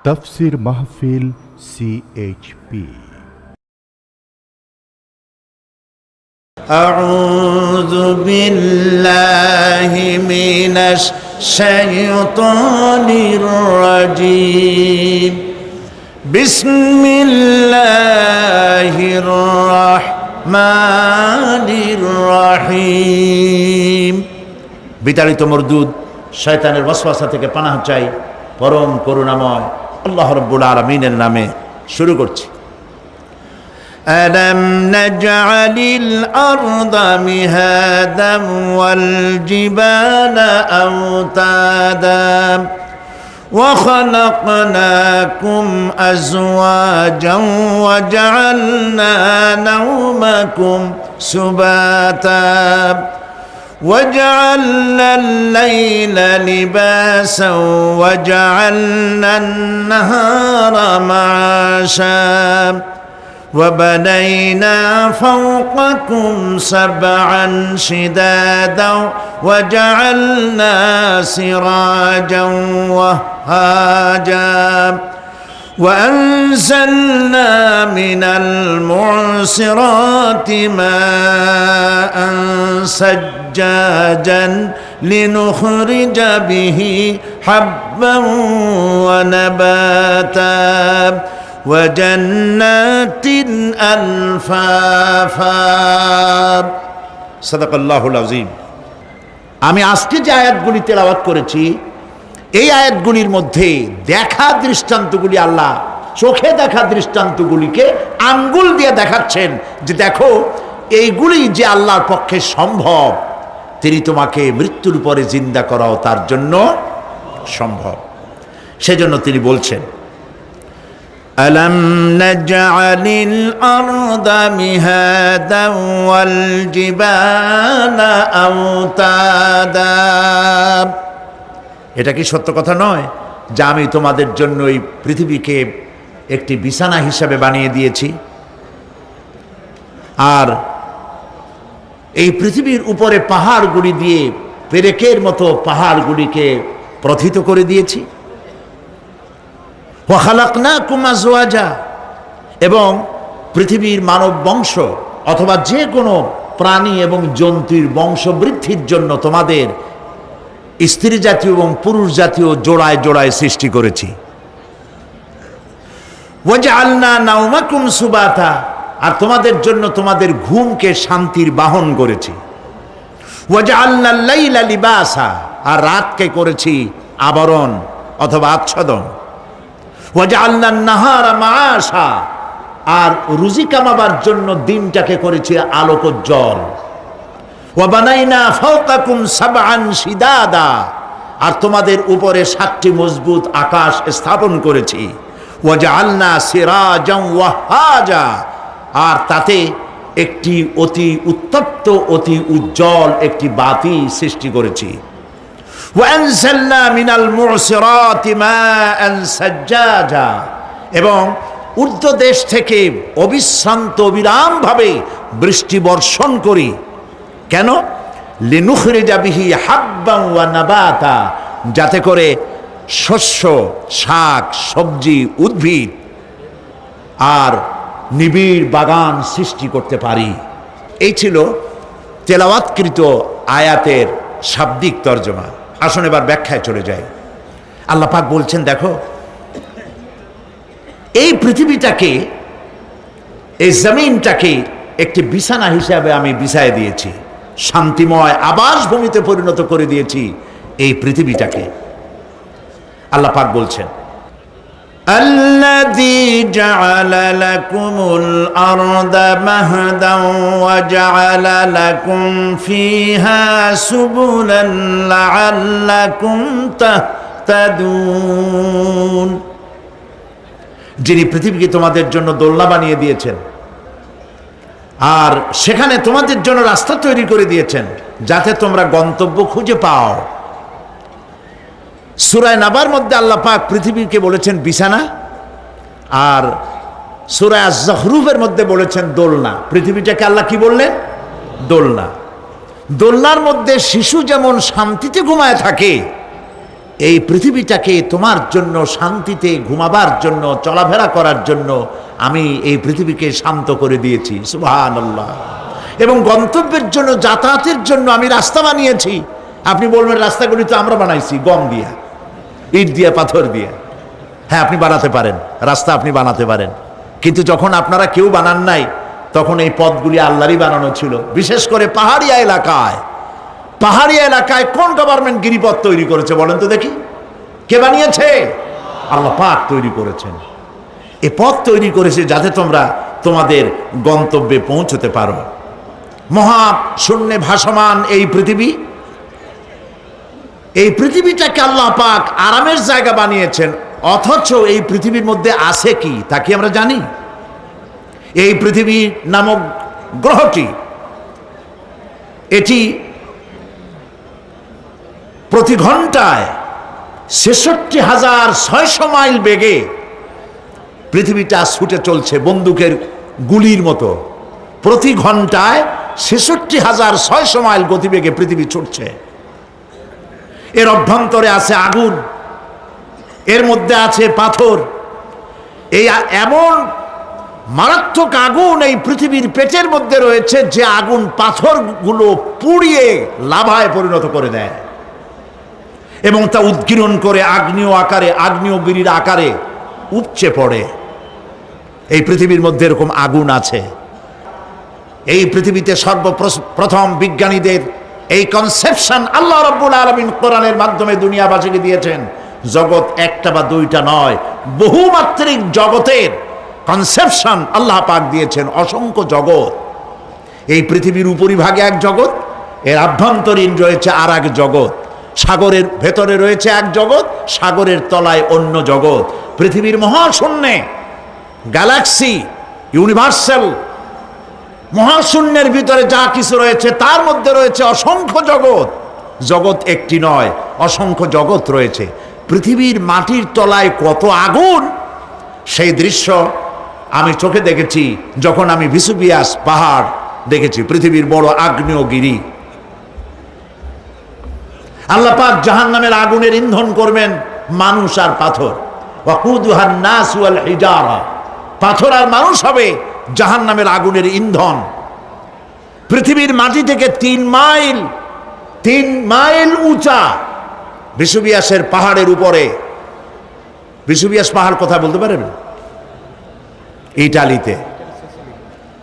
তাফসীর মাহফিল CHP। আউযু বিল্লাহি মিনাশ শাইতানির রাজীম। বিসমিল্লাহির রাহমানির রাহিম। বিতাড়িত মরদুদ শয়তানের ওয়াসওয়াসা থেকে পানাহ চাই পরম করুণাময় আল্লাহ রাব্বুল আলামিনের নামে শুরু করছি। ألم نجعل الأرض مهادا والجبال أوتادا وخلقناكم أزواجا وجعلنا نومكم سباتا وجعلنا الليل لباسا وجعلنا النهار معاشا وبنينا فوقكم سبعا شدادا وجعلنا سراجا وهاجا وأنزلنا من المعصرات ماء سجاجا لنخرج به حبا ونباتا وجنات ألفافا صدق الله العظيم। আমি আজকে যে আয়াতগুলি তেলাওয়াত করেছি এই আয়াতগুলির মধ্যে দেখা দৃষ্টান্তগুলি আল্লাহ চোখে দেখা দৃষ্টান্তগুলিকে আঙ্গুল দিয়ে দেখাচ্ছেন যে দেখো এইগুলি যে আল্লাহর পক্ষে সম্ভব, তিনি তোমাকে মৃত্যুর পরে জিন্দা করাও তার জন্য সম্ভব। সেজন্য তিনি বলছেন ألم نجعل الأرض مهادا والجبال أوتادا। এটা কি সত্য কথা নয় যে আমি তোমাদের জন্য এই পৃথিবীকে একটি বিছানা হিসাবে বানিয়ে দিয়েছি, আর এই পৃথিবীর উপরে পাহাড়গুলি দিয়ে পেরেকের মতো পাহাড়গুলিকে প্রথিত করে দিয়েছি। ওয়াখালাকনাকুম আজওয়াজা, এবং পৃথিবীর মানব বংশ অথবা যে কোনো প্রাণী এবং জন্তুর বংশ বৃদ্ধির জন্য তোমাদের স্ত্রী জাতীয় এবং পুরুষ জাতীয় জোড়ায় জোড়ায় সৃষ্টি করেছি। ওয়াজআলনা নাওমাকুম সুবাতা, আর তোমাদের জন্য তোমাদের ঘুমকে শান্তির বাহন করেছি। ওয়াজআলনা লাইলা লিবাসা, আর রাতকে করেছি আবরণ অথবা আচ্ছাদন। ওয়াজআলনা নাহারা মাআশা, আর রুজি কামাবার জন্য দিনটাকে করেছি আলোকোজ্জ্বল। ওয়াবানাইনা ফাওকাকুম সাবআন শিদাদা, আর তোমাদের উপরে 7টি মজবুত আকাশ স্থাপন করেছি। ওয়াজআলনা সিরাজান ওয়াহাজা, আর তাতে একটি অতি উত্তপ্ত অতি উজ্জ্বল একটি বাতি সৃষ্টি করেছি। ওয়ানজালনা মিনাল মু'সিরাতি মাআন সাজ্জাজা, এবং ঊর্ধ্ব দেশ থেকে অবিশ্রান্ত অবিরামভাবে বৃষ্টি বর্ষণ করি। কেন? লিনুখরিজা বিহি হাব্বান ওয়া নাবাতা, যাতে করে শস্য, শাক, সবজি, উদ্ভিদ আর নিবিড় বাগান সৃষ্টি করতে পারি। এই ছিল তেলাওয়াতকৃত আয়াতের শাব্দিক তর্জমা। আসুন এবার ব্যাখ্যায় চলে যাই। আল্লাহ পাক বলছেন দেখো এই পৃথিবীটাকে, এই জমিনটাকে একটি বিছানা হিসাবে আমি বিছায় দিয়েছি, শান্তিময় আবাসভূমিতে পরিণত করে দিয়েছি এই পৃথিবীটাকে। আল্লাহ পাক বলছেন الذي جعل لكم الأرض مهدا وجعل لكم فيها سبلا لعلكم تهتدون। যিনি পৃথিবীকে তোমাদের জন্য দোলনা বানিয়ে দিয়েছেন আর সেখানে তোমাদের জন্য রাস্তা তৈরি করে দিয়েছেন যাতে তোমরা গন্তব্য খুঁজে পাও। সূরা নাবার মধ্যে আল্লাহ পাক পৃথিবীকে বলেছেন বিছানা, আর সূরা আয-যখরুফের মধ্যে বলেছেন দোলনা। পৃথিবীটাকে আল্লাহ কি বললেন? দোলনা। দোলনার মধ্যে শিশু যেমন শান্তিতে ঘুমায় থাকে, এই পৃথিবীটাকে তোমার জন্য শান্তিতে ঘুমাবার জন্য, চলাফেরা করার জন্য আমি এই পৃথিবীকে শান্ত করে দিয়েছি। সুবহানাল্লাহ। এবং গন্তব্যের জন্য, যাতায়াতের জন্য আমি রাস্তা বানিয়েছি। আপনি বলবেন রাস্তাগুলি তো আমরা বানাইছি গম দিয়া, ইট দিয়া, পাথর দিয়া। হ্যাঁ, আপনি বানাতে পারেন, রাস্তা আপনি বানাতে পারেন, কিন্তু যখন আপনারা কেউ বানান নাই তখন এই পথগুলি আল্লাহরই বানানো ছিল। বিশেষ করে পাহাড়িয়া এলাকায় কোন গভর্নমেন্ট গিরিপথ তৈরি করেছে বলেন তো দেখি? কে বানিয়েছে? আল্লাহ পাক তৈরি করেছেন। এ পথ তৈরি করেছে যাতে তোমরা তোমাদের গন্তব্যে পৌঁছতে পারো। মহা শূন্যে ভাসমান এই পৃথিবীটাকে আল্লাহ পাক আরামের জায়গা বানিয়েছেন, অথচ এই পৃথিবীর মধ্যে আছে কি তা কি আমরা জানি? এই পৃথিবী নামক গ্রহটি, এটি প্রতি ঘন্টায় ৬৬,৬০০ মাইল বেগে পৃথিবীটা ছুটে চলছে বন্দুকের গুলির মতো। প্রতি ঘন্টায় ৬৬,৬০০ মাইল গতিবেগে পৃথিবী ছুটছে। এর অভ্যন্তরে আছে আগুন, এর মধ্যে আছে পাথর। এই এমন মারাত্মক আগুন এই পৃথিবীর পেটের মধ্যে রয়েছে যে আগুন পাথরগুলো পুড়িয়ে লাভায় পরিণত করে দেয় এবং তা উদ্গীরণ করে আগ্নেয়গিরির আকারে উপচে পড়ে। এই পৃথিবীর মধ্যে এরকম আগুন আছে। এই পৃথিবীতে সর্বপ্রথম বিজ্ঞানীদের এই কনসেপশন আল্লাহ রাব্বুল আলামিন কোরআনের মাধ্যমে দুনিয়াবাসীকে দিয়েছেন। জগৎ একটা বা দুইটা নয়, বহুমাত্রিক জগতের কনসেপশন আল্লাহ পাক দিয়েছেন, অসংখ্য জগৎ। এই পৃথিবীর উপরিভাগে এক জগৎ, এর আভ্যন্তরীণ রয়েছে আর এক জগৎ। সাগরের ভেতরে রয়েছে এক জগৎ, সাগরের তলায় অন্য জগৎ। পৃথিবীর মহাশূন্যে, গ্যালাক্সি, ইউনিভার্সাল মহাশূন্যের ভিতরে যা কিছু রয়েছে তার মধ্যে রয়েছে অসংখ্য জগৎ। জগৎ একটি নয়, অসংখ্য জগৎ রয়েছে। পৃথিবীর মাটির তলায় কত আগুন, সেই দৃশ্য আমি চোখে দেখেছি যখন আমি ভেসুভিয়াস পাহাড় দেখেছি, পৃথিবীর বড় আগ্নেয়গিরি। আল্লাহ পাক জাহান্নামের আগুনের ইন্ধন করবেন মানুষ আর পাথর। ওয়াকুদুহান নাস ওয়াল হিজারা, পাথর আর মানুষ হবে জাহান্নামের আগুনের ইন্ধন। পৃথিবীর মাটি থেকে ৩ মাইল উঁচা ভেসুভিয়াসের পাহাড়ের উপরে। ভেসুভিয়াস পাহাড় কোথায় বলতে পারেন?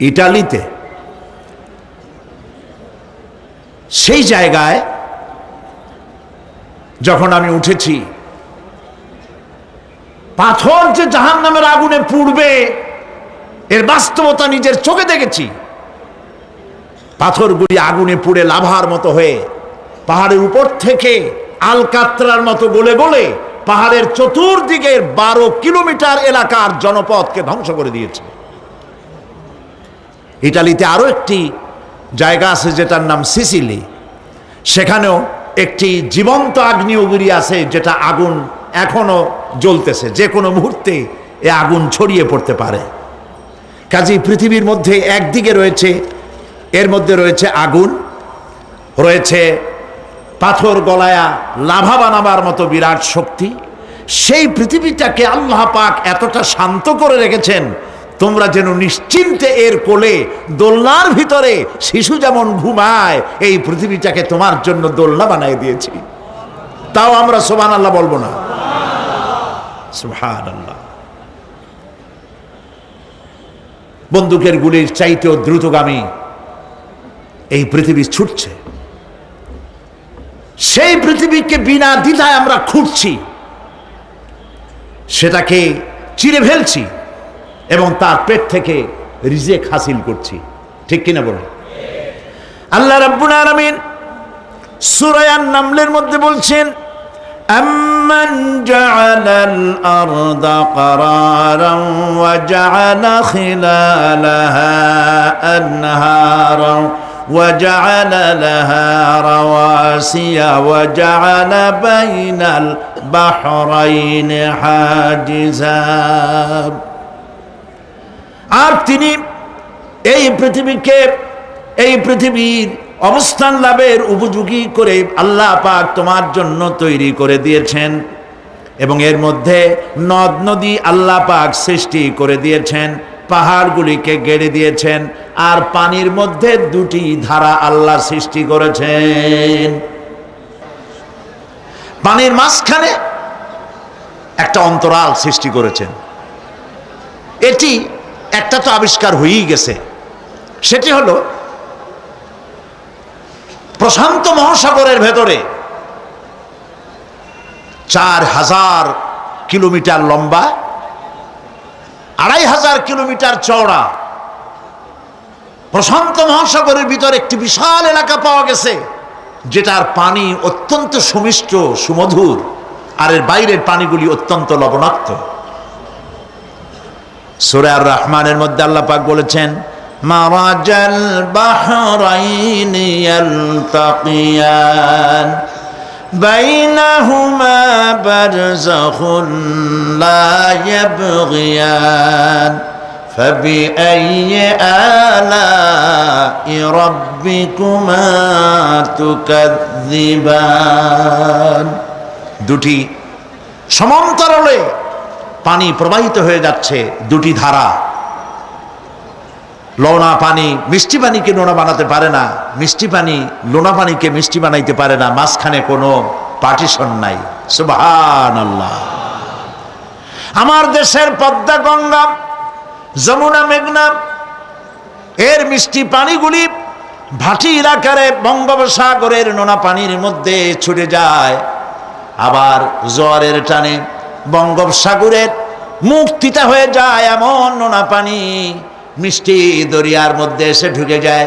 ইটালিতে। সেই জায়গায় যখন আমি উঠেছি, পাথর যে জাহান্নামের আগুনে পুড়বে এর বাস্তবতা নিজের চোখে দেখেছি। পাথরগুলি আগুনে পুড়ে লাভার মতো হয়ে পাহাড়ের উপর থেকে আলকাত্রার মতো গলে গলে পাহাড়ের চতুর্দিকের 12 কিলোমিটার এলাকার জনপদকে ধ্বংস করে দিয়েছে। ইটালিতে আরো একটি জায়গা আছে যেটার নাম সিসিলি। সেখানেও একটি জীবন্ত আগ্নেয়গিরি আছে, যেটা আগুন এখনো জ্বলতেছে, যে কোনো মুহূর্তে এ আগুন ছড়িয়ে পড়তে পারে। কাজেই পৃথিবীর মধ্যে একদিকে রয়েছে, এর মধ্যে রয়েছে আগুন, রয়েছে পাথর গলায়া লাভা বানাবার মতো বিরাট শক্তি। সেই পৃথিবীটাকে আল্লাহ পাক এতটা শান্ত করে রেখেছেন, তোমরা যেন নিশ্চিন্তে এর কোলে, দোলনার ভিতরে শিশু যেমন ঘুমায়, এই পৃথিবীটাকে তোমার জন্য দোলনা বানিয়ে দিয়েছি। তাও আমরা সুবহানাল্লাহ বলবো না? সুবহানাল্লাহ। বন্দুকের গুলির চাইতেও দ্রুতগামী এই পৃথিবী ছুটছে। সেই পৃথিবীকে বিনা দ্বিধায় আমরা খুঁজছি, সেটাকে চিরে ফেলছি এবং তার পেট থেকে রিজেক হাসিল করছি। ঠিক কিনা বলুন? আল্লাহ রাব্বুল আলামিন সূরা আন-নামলের মধ্যে বলছেন, أَمَّنْ جَعَلَ الْأَرْضَ قَرَارًا وَجَعَلَ خِلَالَهَا أَنْهَارًا وَجَعَلَ لَهَا رَوَاسِيَ وَجَعَلَ بَيْنَ الْبَحْرَيْنِ حَاجِزًا। আর তিনি এই পৃথিবীর অবস্থান লাভের উপযোগী করে আল্লাহ পাক তোমার জন্য তৈরি করে দিয়েছেন এবং এর মধ্যে নদ নদী আল্লাহ পাক সৃষ্টি করে দিয়েছেন, পাহাড়গুলিকে গেড়ে দিয়েছেন, আর পানির মধ্যে দুটি ধারা আল্লাহ সৃষ্টি করেছেন। পানির মাঝখানে একটা অন্তরাল সৃষ্টি করেছেন। এটি একটা তো আবিষ্কার হয়েই গেছে, সেটি হলো প্রশান্ত মহাসাগরের ভেতরে 4000 কিলোমিটার লম্বা, 2500 কিলোমিটার চওড়া প্রশান্ত মহাসাগরের ভিতরে একটি বিশাল এলাকা পাওয়া গেছে, যেটার পানি অত্যন্ত সুমিষ্ট সুমধুর, আর এর বাইরের পানিগুলি অত্যন্ত লবণাক্ত। সূরা আর রহমানের মধ্যে আল্লাহ পাক বলেছেন, মারাজাল বাহরাইনি ইয়ালতাকিয়ান বাইনাহুমা বারযাখুন লা ইয়াবগিয়ান ফাবিআইয়ি আলাই রাব্বিকুমা তুকাযযিবান। দুটি সমান্তরালে পানি প্রবাহিত হয়ে যাচ্ছে, দুটি ধারা। লোনা পানি মিষ্টি পানিকে লোনা বানাতে পারে না, মিষ্টি পানি লোনা পানিকে মিষ্টি বানাইতে পারে না, মাঝখানে কোনো পার্টিশন নাই। সুবহানাল্লাহ। আমার দেশের পদ্মা, গঙ্গা, যমুনা, মেঘনা এর মিষ্টি পানিগুলি ভাটি এলাকারে বঙ্গোপসাগরের নোনা পানির মধ্যে ছুটে যায়, আবার জোয়ারের টানে বঙ্গোপসাগরের মুখ তিতা হয়ে যায়, এমন নোনা পানি মিষ্টি দরিয়ার মধ্যে এসে ঢুকে যায়।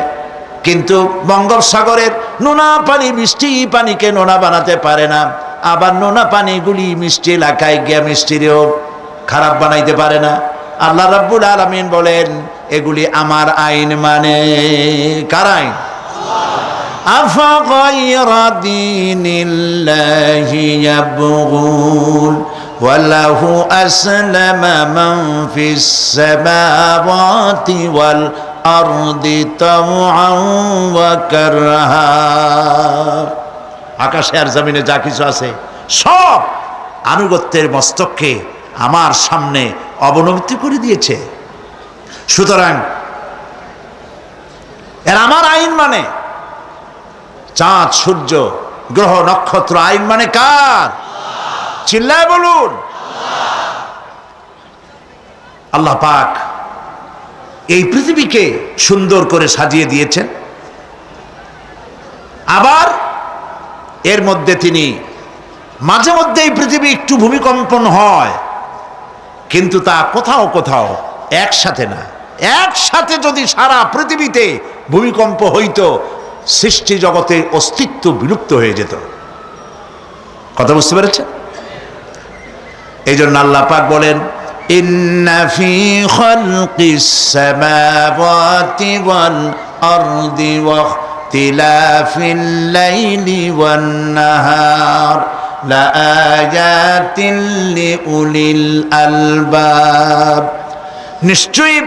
কিন্তু বঙ্গোপসাগরের নোনা পানি মিষ্টি পানিকে নোনা বানাতে পারে না, আবার নোনা পানিগুলি মিষ্টি এলাকায় গিয়ে মিষ্টিরেও খারাপ বানাইতে পারে না। আল্লাহ রাব্বুল আলামিন বলেন, এগুলি আমার আইন মানে। কার আইন? আফাগায়রা দীনিল্লাহি ইয়াবগুন ওয়ালাহু আসলামা মান ফিস সামাওয়াতি ওয়াল আরদি তাওআন ওয়া কারহা। আকাশে আর জমিনে যা কিছু আছে সব আনুগত্যের মস্তককে আমার সামনে অবনতি করে দিয়েছে। সুতরাং এর আমার আইন মানে। চাঁদ, সূর্য, গ্রহ, নক্ষত্র আইন মানে কার? চিল্লায় বলুন। আল্লাহ পাক এই পৃথিবীকে সুন্দর করে সাজিয়ে দিয়েছেন, আবার এর মধ্যে তিনি মাঝে মধ্যে এই পৃথিবী একটু ভূমিকম্পন হয়, কিন্তু তা কোথাও কোথাও একসাথে না। একসাথে যদি সারা পৃথিবীতে ভূমিকম্প হইতো, সৃষ্টি জগতে অস্তিত্ব বিলুপ্ত হয়ে যেত। কথা বুঝতে পেরেছেন? এই জন্য আল্লাহ পাক বলেন, ইন্না ফি খালকিস সামাওয়াতি ওয়াল আরদি ওয়া ইখতিলাফিল লাইলি ওয়ান নাহার লাআয়াতিন লিউলিল আলবাব। নিশ্চয়ই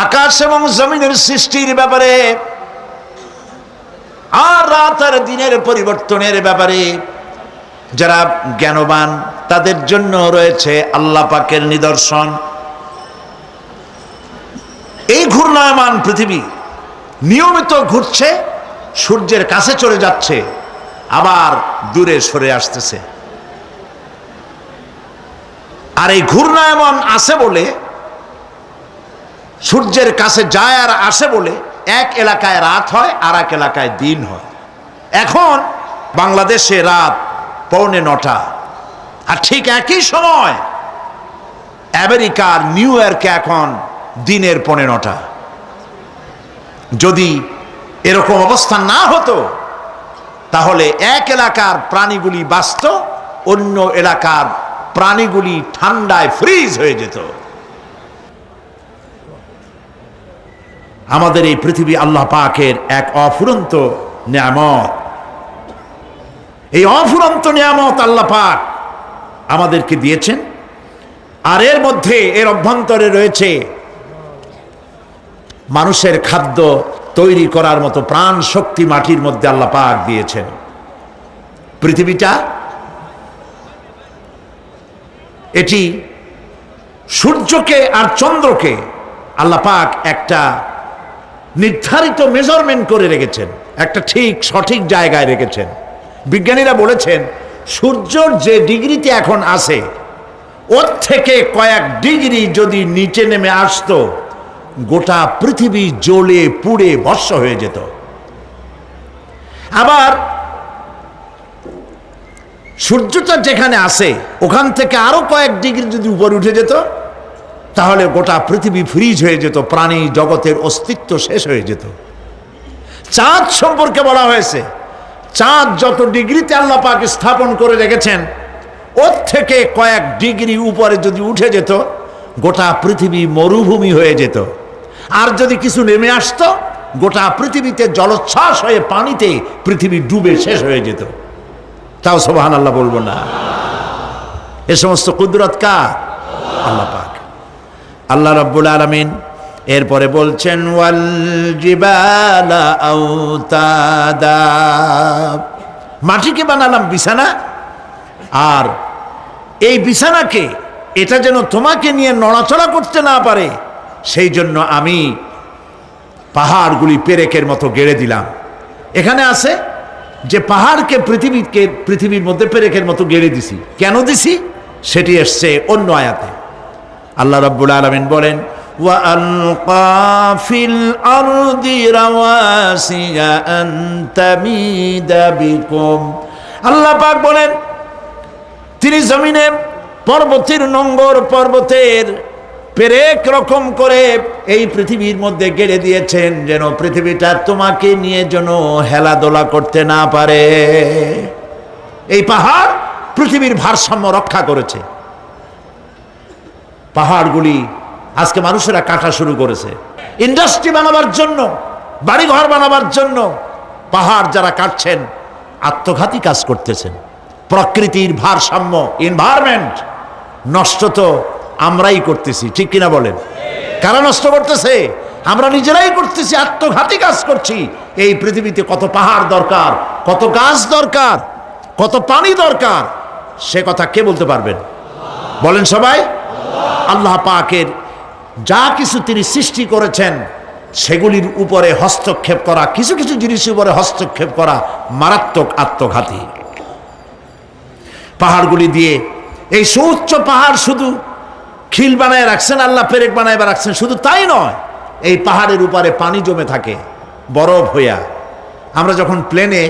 আকাশ এবং জমিনের সৃষ্টির ব্যাপারে আর রাত আর দিনের পরিবর্তনের ব্যাপারে যারা জ্ঞানবান তাদের জন্য রয়েছে আল্লাহ পাকের নিদর্শন। এই ঘূর্ণায়মান পৃথিবী নিয়মিত ঘুরছে, সূর্যের কাছে চলে যাচ্ছে, আবার দূরে সরে আসতেছে। আর এই ঘূর্ণায়মান আসে বলে, সূর্যের কাছে যায় আর আসে বলে এক এলাকায় রাত হয় আর এক এলাকায় দিন হয়। এখন বাংলাদেশে রাত 8:45, আর ঠিক একই সময় আমেরিকার নিউ ইয়র্কে এখন দিনের 9:15। যদি এরকম অবস্থা না হতো, তাহলে এক এলাকার প্রাণীগুলি বাঁচত, অন্য এলাকার প্রাণীগুলি ঠান্ডায় ফ্রিজ হয়ে যেত। আমাদের এই পৃথিবী আল্লাহ পাকের এক অফুরন্ত নিয়ামত। এই অফুরন্ত নিয়ামত আল্লাহ পাক আমাদেরকে দিয়েছেন, আর এর মধ্যে এর অভ্যন্তরে রয়েছে মানুষের খাদ্য, তৈরি করার মতো প্রাণ শক্তি মাটির মধ্যে আল্লাহ পাক দিয়েছেন। পৃথিবীটা এটি সূর্যকে আর চন্দ্রকে আল্লাহ পাক একটা নির্ধারিত মেজারমেন্ট করে রেখেছেন, একটা সঠিক জায়গায় রেখেছেন। বিজ্ঞানীরা বলেছেন সূর্যর যে ডিগ্রিতে এখন আছে ওর থেকে কয়েক ডিগ্রি যদি নিচে নেমে আসতো, গোটা পৃথিবী জ্বলে পুড়ে ভস্ম হয়ে যেত। আবার সূর্যটা যেখানে আছে ওখান থেকে আরো কয়েক ডিগ্রি যদি উপরে উঠে যেত, তাহলে গোটা পৃথিবী ফ্রিজ হয়ে যেত, প্রাণী জগতের অস্তিত্ব শেষ হয়ে যেত। চাঁদ সম্পর্কে বলা হয়েছে চাঁদ যত ডিগ্রিতে আল্লাহ পাক স্থাপন করে রেখেছেন ওর থেকে কয়েক ডিগ্রি উপরে যদি উঠে যেত, গোটা পৃথিবী মরুভূমি হয়ে যেত। আর যদি কিছু নেমে আসতো, গোটা পৃথিবীতে জলোচ্ছ্বাস হয়ে পানিতে পৃথিবী ডুবে শেষ হয়ে যেত। তাও সুবহানাল্লাহ বলবো না? এ সমস্ত কুদরত কার? আল্লাহ পাক। আল্লাহ রাব্বুল আলামিন এরপরে বলছেন ওয়াল জিবালা আওতাদা, মাটিকে বানালাম বিছানা, আর এই বিছানাকে এটা যেন তোমাকে নিয়ে নড়াচড়া করতে না পারে সেই জন্য আমি পাহাড়গুলি পেরেকের মতো গেড়ে দিলাম। এখানে আছে যে পাহাড়কে পৃথিবীর মধ্যে পেরেকের মতো গেড়ে দিছি। কেন দিছি সেটি এসছে অন্য আয়াতে। আল্লাহ রাব্বুল আলামিন বলেন ওয়া আলকা ফিল আরদি রাওয়াসিয়া আন তামিদা বিকুম, আল্লাহ পাক বলেন তিনি জমিনে পর্বতের নোঙ্গর, পর্বতের পেরেক রকম করে এই পৃথিবীর মধ্যে গেড়ে দিয়েছেন যেন পৃথিবীটা তোমাকে নিয়ে যেন হেলাদোলা করতে না পারে। এই পাহাড় পৃথিবীর ভারসাম্য রক্ষা করেছে। পাহাড়গুলি আজকে মানুষেরা কাটা শুরু করেছে ইন্ডাস্ট্রি বানাবার জন্য, বাড়িঘর বানাবার জন্য। পাহাড় যারা কাটছেন আত্মঘাতী কাজ করতেছেন। প্রকৃতির ভারসাম্য, এনভায়রনমেন্ট নষ্ট তো আমরাই করতেছি, ঠিক কিনা বলেন? কারা নষ্ট করতেছে? আমরা নিজেরাই করতেছি, আত্মঘাতী কাজ করছি। এই পৃথিবীতে কত পাহাড় দরকার, কত গাছ দরকার, কত পানি দরকার, সে কথা কে বলতে পারবেন? বলেন সবাই। আল্লাহ পাকের যা কিছু তিনি সৃষ্টি করেছেন সেগুলির উপরে হস্তক্ষেপ করা, কিছু কিছু জিনিসের উপরে হস্তক্ষেপ করা মারাত্মক আত্মঘাতী। পাহাড়গুলি দিয়ে এই সুউচ্চ পাহাড় শুধু খিল বানায় রাখছেন আল্লাহ, পেরেক বানায় রাখছেন, শুধু তাই নয়, এই পাহাড়ের উপরে পানি জমে থাকে বরফ হইয়া। আমরা যখন প্লেনে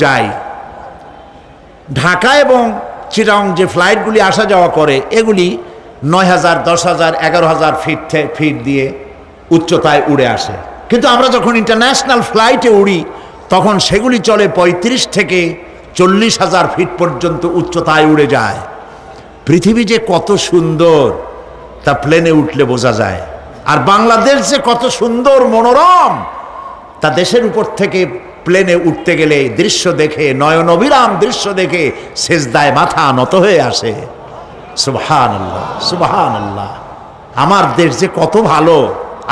যাই, ঢাকা এবং চিটাগং যে ফ্লাইটগুলি আসা যাওয়া করে এগুলি 9,000, 10,000, 11,000 ফিট দিয়ে উচ্চতায় উড়ে আসে। কিন্তু আমরা যখন ইন্টারন্যাশনাল ফ্লাইটে উড়ি তখন সেগুলি চলে 35 থেকে 40,000 ফিট পর্যন্ত উচ্চতায় উড়ে যায়। পৃথিবী যে কত সুন্দর তা প্লেনে উঠলে বোঝা যায়। আর বাংলাদেশ যে কত সুন্দর মনোরম তা দেশের উপর থেকে প্লেনে উঠতে গেলে দৃশ্য দেখে, নয়ন অবিরাম দৃশ্য দেখে সেজদায় মাথা নত হয়ে আসে। সুবহানাল্লাহ, সুবহানাল্লাহ। আমার দেশ যে কত ভালো,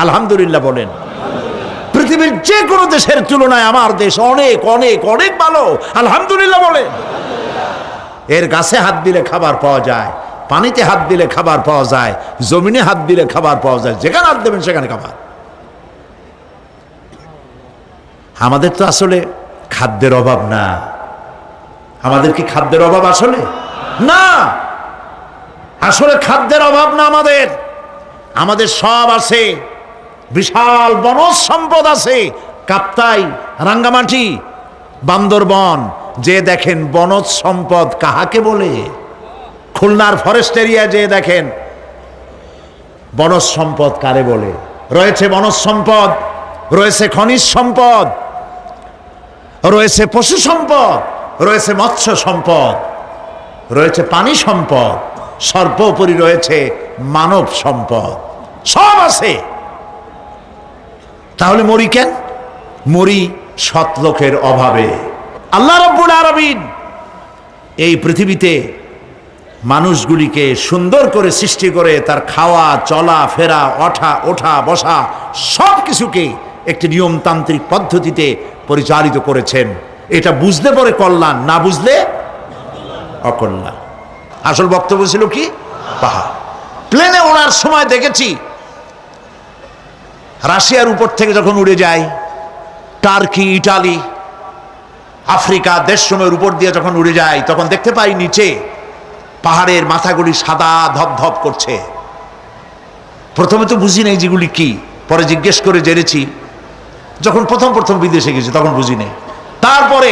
আলহামদুলিল্লাহ বলেন। পৃথিবীর যে কোনো দেশের তুলনায় আমার দেশ অনেক অনেক অনেক ভালো, আলহামদুলিল্লাহ বলেন। এর গাছে হাত দিলে খাবার পাওয়া যায়, পানিতে হাত দিলে খাবার পাওয়া যায়, জমিনে হাত দিলে খাবার পাওয়া যায়, যেখানে হাত দেবেন সেখানে খাবার। আমাদের তো আসলে খাদ্যের অভাব না। আমাদের কি খাদ্যের অভাব আসলে? না, আসলে খাদ্যের অভাব না। আমাদের সব আছে, বিশাল বনজ সম্পদ আছে। কাপ্তাই, রাঙ্গামাটি, বান্দরবন যে দেখেন বনজ সম্পদ কাহাকে বলে। খুলনার ফরেস্ট এরিয়া যে দেখেন বনজ সম্পদ কারে বলে। রয়েছে বনজ সম্পদ, রয়েছে খনিজ সম্পদ, রয়েছে পশু সম্পদ, রয়েছে মৎস্য সম্পদ, রয়েছে পানি সম্পদ, সর্বোপরি রয়েছে মানব সম্পদ। সব আছে। তাহলে মরি কেন? মরি সৎ লোকের অভাবে। আল্লাহ রাব্বুল আলামিন এই পৃথিবীতে মানুষগুলিকে সুন্দর করে সৃষ্টি করে তার খাওয়া, চলা ফেরা, ওঠা বসা সব কিছুকে একটি নিয়মতান্ত্রিক পদ্ধতিতে পরিচালিত করেছেন। এটা বুঝলে পরে কল্যাণ, না বুঝলে অকল্যাণ। আসল বক্তব্য ছিল কি? পাহাড়। প্লেনে ওড়ার সময় দেখেছি রাশিয়ার উপর থেকে যখন উড়ে যায়, টার্কি, ইটালি, আফ্রিকা দেশসমূহের উপর দিয়ে যখন উড়ে যায়, তখন দেখতে পাই নিচে পাহাড়ের মাথাগুলি সাদা ধপধপ করছে। প্রথমে তো বুঝি নাই যেগুলি কি, পরে জিজ্ঞেস করে জেনেছি। যখন প্রথম বিদেশে গেছি তখন বুঝি নাই, তারপরে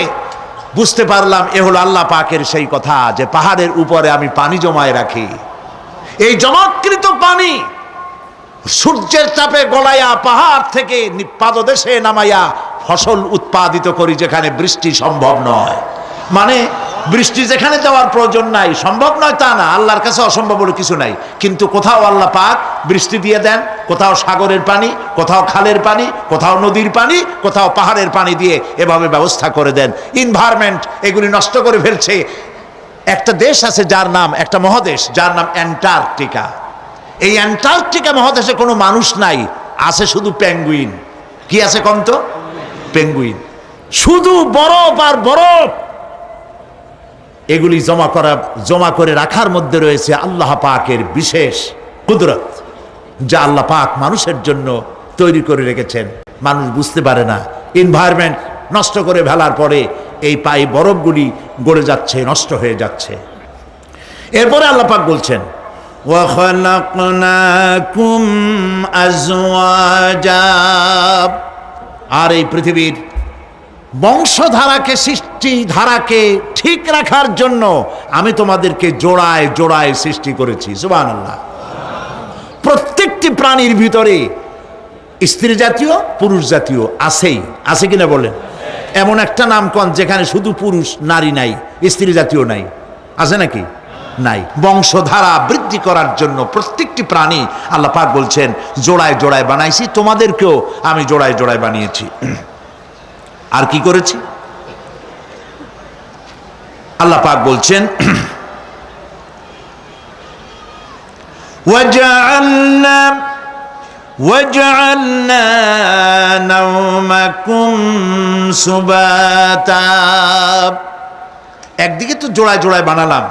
বুঝতে পারলাম এ হলো আল্লাহ পাকের সেই কথা যে পাহাড়ের উপরে আমি পানি জমায় রাখি। এই জমাকৃত পানি সূর্যের চাপে গলাইয়া পাহাড় থেকে পাদদেশে নামাইয়া ফসল উৎপাদিত করি, যেখানে বৃষ্টি সম্ভব নয়। মানে বৃষ্টি যেখানে দেওয়ার প্রয়োজন নাই, সম্ভব নয় তা না, আল্লাহর কাছে অসম্ভব বলে কিছু নাই। কিন্তু কোথাও আল্লাহ পাক বৃষ্টি দিয়ে দেন, কোথাও সাগরের পানি, কোথাও খালের পানি, কোথাও নদীর পানি, কোথাও পাহাড়ের পানি দিয়ে এভাবে ব্যবস্থা করে দেন। এনভায়রনমেন্ট এগুলি নষ্ট করে ফেলছে। একটা দেশ আছে যার নাম, একটা মহাদেশ যার নাম অ্যান্টার্কটিকা। এই অ্যান্টার্কটিকা মহাদেশে কোনো মানুষ নাই, আছে শুধু পেঙ্গুইন। কি আছে কম তো? পেঙ্গুইন। শুধু বরফ আর বরফ। এগুলি জমা করে রাখার মধ্যে রয়েছে আল্লাহ পাকের বিশেষ কুদরত, যা আল্লাহ পাক মানুষের জন্য তৈরি করে রেখেছেন। মানুষ বুঝতে পারে না। এনভায়রনমেন্ট নষ্ট করে ফেলার পরে এই বরফগুলি গড়ে যাচ্ছে, নষ্ট হয়ে যাচ্ছে। এরপরে আল্লাহ পাক বলছেন, وَخَلَقْنَاكُمْ أَزْوَاجًا, আর এই পৃথিবীর বংশধারাকে, সৃষ্টিধারাকে ঠিক রাখার জন্য আমি তোমাদেরকে জোড়ায় জোড়ায় সৃষ্টি করেছি। সুবহানাল্লাহ। প্রত্যেকটি প্রাণীর ভিতরে স্ত্রী জাতীয়, পুরুষ জাতীয় আছেই, আছে কিনা বলেন? এমন একটা নামকন যেখানে শুধু পুরুষ, নারী নাই, স্ত্রী জাতীয় নাই, আছে নাকি? নাই। বংশধারা বৃদ্ধি করার জন্য প্রত্যেকটি প্রাণী আল্লাহ পাক বলছেন জোড়ায় জোড়ায় বানাইছি, তোমাদেরকেও আমি জোড়ায় জোড়ায় বানিয়েছি। আর কি করেছি? আল্লাহ পাক বলছেন, وَجَعَلْنَا نَوْمَكُمْ سُبَاتًا, একদিকে তো জোড়ায় জোড়ায় বানালাম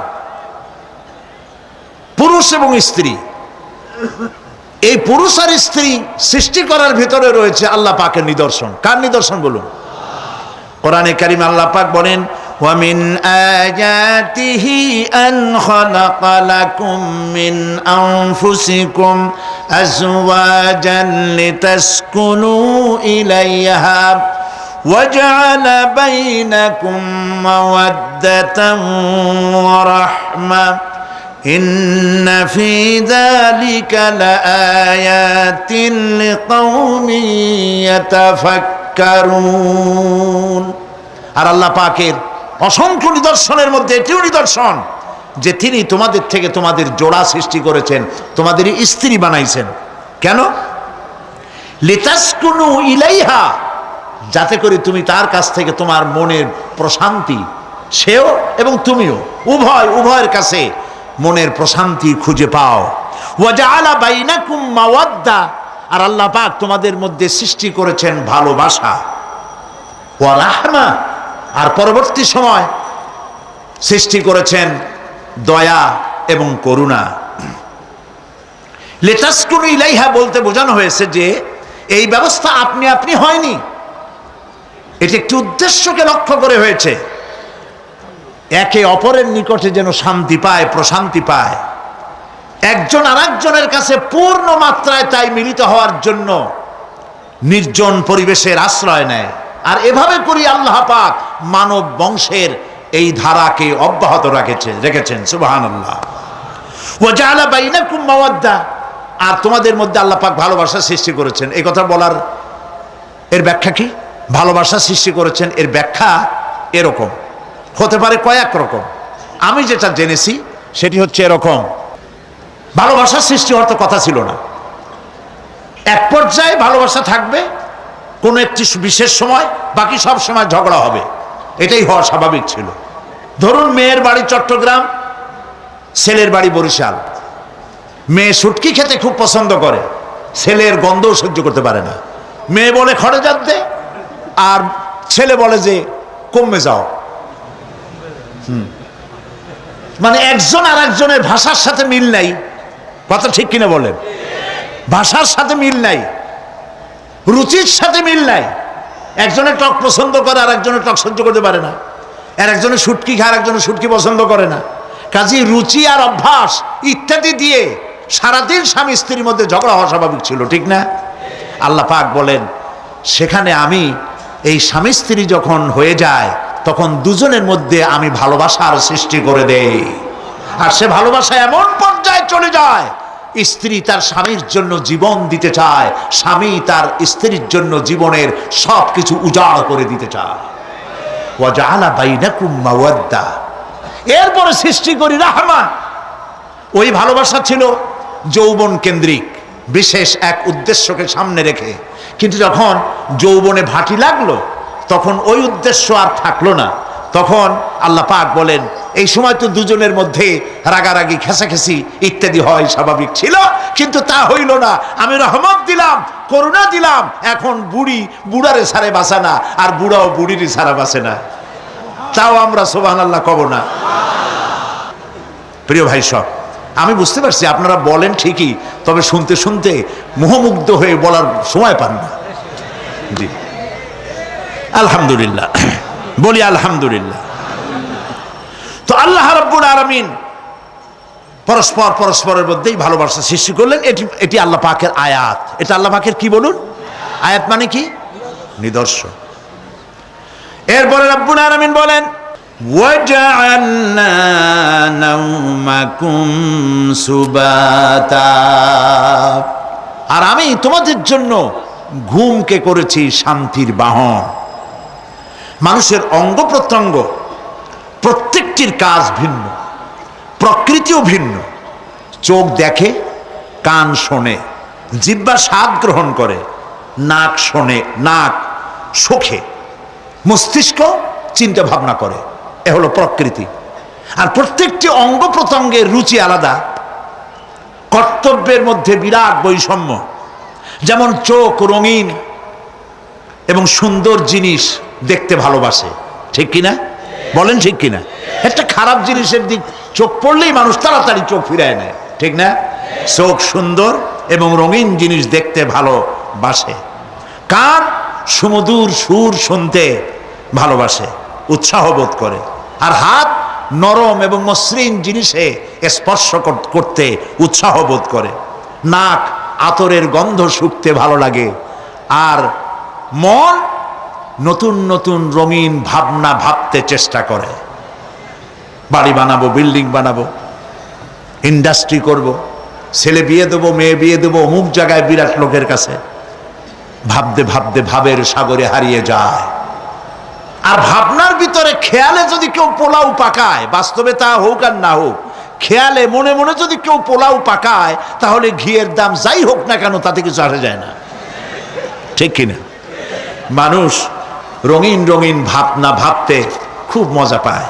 পুরুষ এবং স্ত্রী। এই পুরুষ আর স্ত্রী সৃষ্টি করার ভিতরে রয়েছে আল্লাহ পাকের নিদর্শন। কার নিদর্শন বলুন? কোরআনে কারিমে আল্লাহ পাক বলেন, وَمِنْ آيَاتِهِ أَنْ خَلَقَ لَكُم مِّنْ أَنفُسِكُمْ أَزْوَاجًا لِتَسْكُنُوا إِلَيْهَا وَجَعَلَ بَيْنَكُم مَّوَدَّةً وَرَحْمَةً إِنَّ فِي ذَلِكَ لَآيَاتٍ لِقَوْمٍ يَتَفَكَّرُونَ। আর আল্লাহ পাকের অসংখ্য নিদর্শনের মধ্যে এটিও নিদর্শন যে তিনি তোমাদের থেকে তোমাদের জোড়া সৃষ্টি করেছেন, তোমাদের স্ত্রী বানাইছেন। কেন? লিতাসকুনু ইলাইহা, যাতে করে তুমি তার কাছ থেকে তোমার মনের প্রশান্তি, সেও এবং তুমিও উভয়ের কাছে মনের প্রশান্তি খুঁজে পাও। ওয়া জাআলা বাইনাকুম মাওয়াদ্দা, আর আল্লাহ পাক তোমাদের মধ্যে সৃষ্টি করেছেন ভালোবাসা। ওয়া রাহমা, আর পরবর্তী সময় সৃষ্টি করেছেন দয়া এবং করুণা। লিতাসকুনু ইলাইহা বলতে বোঝানো হয়েছে যে এই ব্যবস্থা আপনি আপনি হয়নি, এটি একটি উদ্দেশ্যকে লক্ষ্য করে হয়েছে। একে অপরের নিকটে যেন শান্তি পায়, প্রশান্তি পায়, একজন আরেকজনের কাছে পূর্ণ মাত্রায় তাই মিলিত হওয়ার জন্য নির্জন পরিবেশের আশ্রয় নেয়। আর এভাবে করি আল্লাহ পাক মানব বংশের এই ধারাকে অব্যাহত রেখেছেন। সুবহানাল্লাহ। ওয়া জাআলা বাইনাকুম মাওয়াদ্দা, আর তোমাদের মধ্যে আল্লাহ পাক ভালোবাসা সৃষ্টি করেছেন। এই কথা বলার এর ব্যাখ্যা কি? ভালোবাসা সৃষ্টি করেছেন এর ব্যাখ্যা এরকম হতে পারে, কয়েক রকম। আমি যেটা জেনেছি সেটি হচ্ছে এরকম, ভালোবাসা সৃষ্টি হওয়ার তো কথা ছিল না। এক পর্যায়ে ভালোবাসা থাকবে কোনো একটি বিশেষ সময়, বাকি সব সময় ঝগড়া হবে, এটাই হওয়া স্বাভাবিক ছিল। ধরুন মেয়ের বাড়ি চট্টগ্রাম, ছেলের বাড়ি বরিশাল। মেয়ে শুটকি খেতে খুব পছন্দ করে, ছেলের গন্ধও সহ্য করতে পারে না। মেয়ে বলে খড়ে যাত দে, আর ছেলে বলে যে কমে যাও। মানে একজন আর একজনের ভাষার সাথে মিল নাই। কথা ঠিক কিনা বলেন? ভাষার সাথে মিল নাই, রুচির সাথে মিল নাই। একজনের টক পছন্দ করে আর একজনের টক সহ্য করতে পারে না, আর একজনের শুটকি খায় আর একজনের শুটকি পছন্দ করে না। কাজেই রুচি আর অভ্যাস ইত্যাদি দিয়ে সারাদিন স্বামী স্ত্রীর মধ্যে ঝগড়া হওয়া স্বাভাবিক ছিল, ঠিক না? আল্লাহ পাক বলেন সেখানে আমি এই স্বামী স্ত্রী যখন হয়ে যায় তখন দুজনের মধ্যে আমি ভালোবাসার সৃষ্টি করে দেই। আর সে ভালোবাসা এমন পর্যায়ে চলে যায়, স্ত্রী তার স্বামীর জন্য জীবন দিতে চায়, স্বামী তার স্ত্রীর জন্য জীবনের সব কিছু উজাড় করে দিতে চায়। ওয়াজআলা বাইনাকুম মাওয়াদ্দা, এরপরে সৃষ্টি করি রাহমা। ওই ভালোবাসা ছিল যৌবন কেন্দ্রিক, বিশেষ এক উদ্দেশ্যকে সামনে রেখে। কিন্তু যখন যৌবনে ভাটি লাগলো তখন ওই উদ্দেশ্য আর থাকলো না। তখন আল্লাহ পাক বলেন এই সময় তো দুজনের মধ্যে রাগারাগি খেসাখেসি ইত্যাদি হয়, স্বাভাবিক ছিল, কিন্তু তা হইল না। আমি রহমত দিলাম, করুণা দিলাম, এখন বুড়ি বুড়ারে ছাড়ে বাঁচে না, আর বুড়াও বুড়িরই ছাড়া বাঁচে না। তাও আমরা সুবহানাল্লাহ কব না? প্রিয় ভাই সব, আমি বুঝতে পারছি আপনারা বলেন ঠিকই, তবে শুনতে শুনতে মোহমুগ্ধ হয়ে বলার সময় পান না। জি আলহামদুলিল্লাহ, বলি আলহামদুলিল্লাহ। তো আল্লাহ রাব্বুল আলামিন পরস্পর পরস্পরের মধ্যেই ভালোবাসা সৃষ্টি করলেন। এটি আল্লাহ পাকের আয়াত। এটা আল্লাহ পাকের কি বলুন? আয়াত মানে কি? নিদর্শন। এরপরে রাব্বুল আলামিন বলেন ওয়াজআলনা নাওমাকুম সুবাতা, আর আমি তোমাদের জন্য ঘুমকে করেছি শান্তির বাহন। মানুষের অঙ্গ প্রত্যঙ্গ প্রত্যেকটির কাজ ভিন্ন, প্রকৃতিও ভিন্ন। চোখ দেখে, কান শোনে, জিহ্বা স্বাদ গ্রহণ করে, নাক শোনে, নাক শোখে, মস্তিষ্ক চিন্তা ভাবনা করে। এ হলো প্রকৃতি। আর প্রত্যেকটি অঙ্গ প্রত্যঙ্গের রুচি আলাদা, কর্তব্যের মধ্যে বিরাট বৈষম্য। যেমন চোখ রঙিন এবং সুন্দর জিনিস দেখতে ভালোবাসে, ঠিক কিনা বলেন? ঠিক কিনা? একটা খারাপ জিনিসের দিক চোখ পড়লেই মানুষ তাড়াতাড়ি চোখ ফিরায় নেয়, ঠিক না? চোখ সুন্দর এবং রঙিন জিনিস দেখতে ভালোবাসে। কান সুমধুর সুর শুনতে ভালোবাসে, উৎসাহ বোধ করে। আর হাত নরম এবং মসৃণ জিনিসে স্পর্শ করতে উৎসাহ বোধ করে। নাক আতরের গন্ধ শুঁকতে ভালো লাগে। আর মন নতুন নতুন রঙিন ভাবনা ভাবতে চেষ্টা করে। বাড়ি বানাবো, বিল্ডিং বানাবো, ইন্ডাস্ট্রি করব, ছেলে বিয়ে দেবো, মেয়ে বিয়ে দেবো অমুক জায়গায় বিরাট লোকের কাছে। ভাবতে ভাবতে ভাবের সাগরে হারিয়ে যায়। আর ভাবনার ভিতরে খেয়ালে যদি কেউ পোলাও পাকায়, বাস্তবে তা হোক আর না হোক, খেয়ালে মনে মনে যদি কেউ পোলাও পাকায়, তাহলে ঘিয়ের দাম যাই হোক না কেন তাতে কিছু আসে যায় না, ঠিক কিনা? মানুষ রঙিন রঙিন ভাবনা ভাবতে খুব মজা পায়।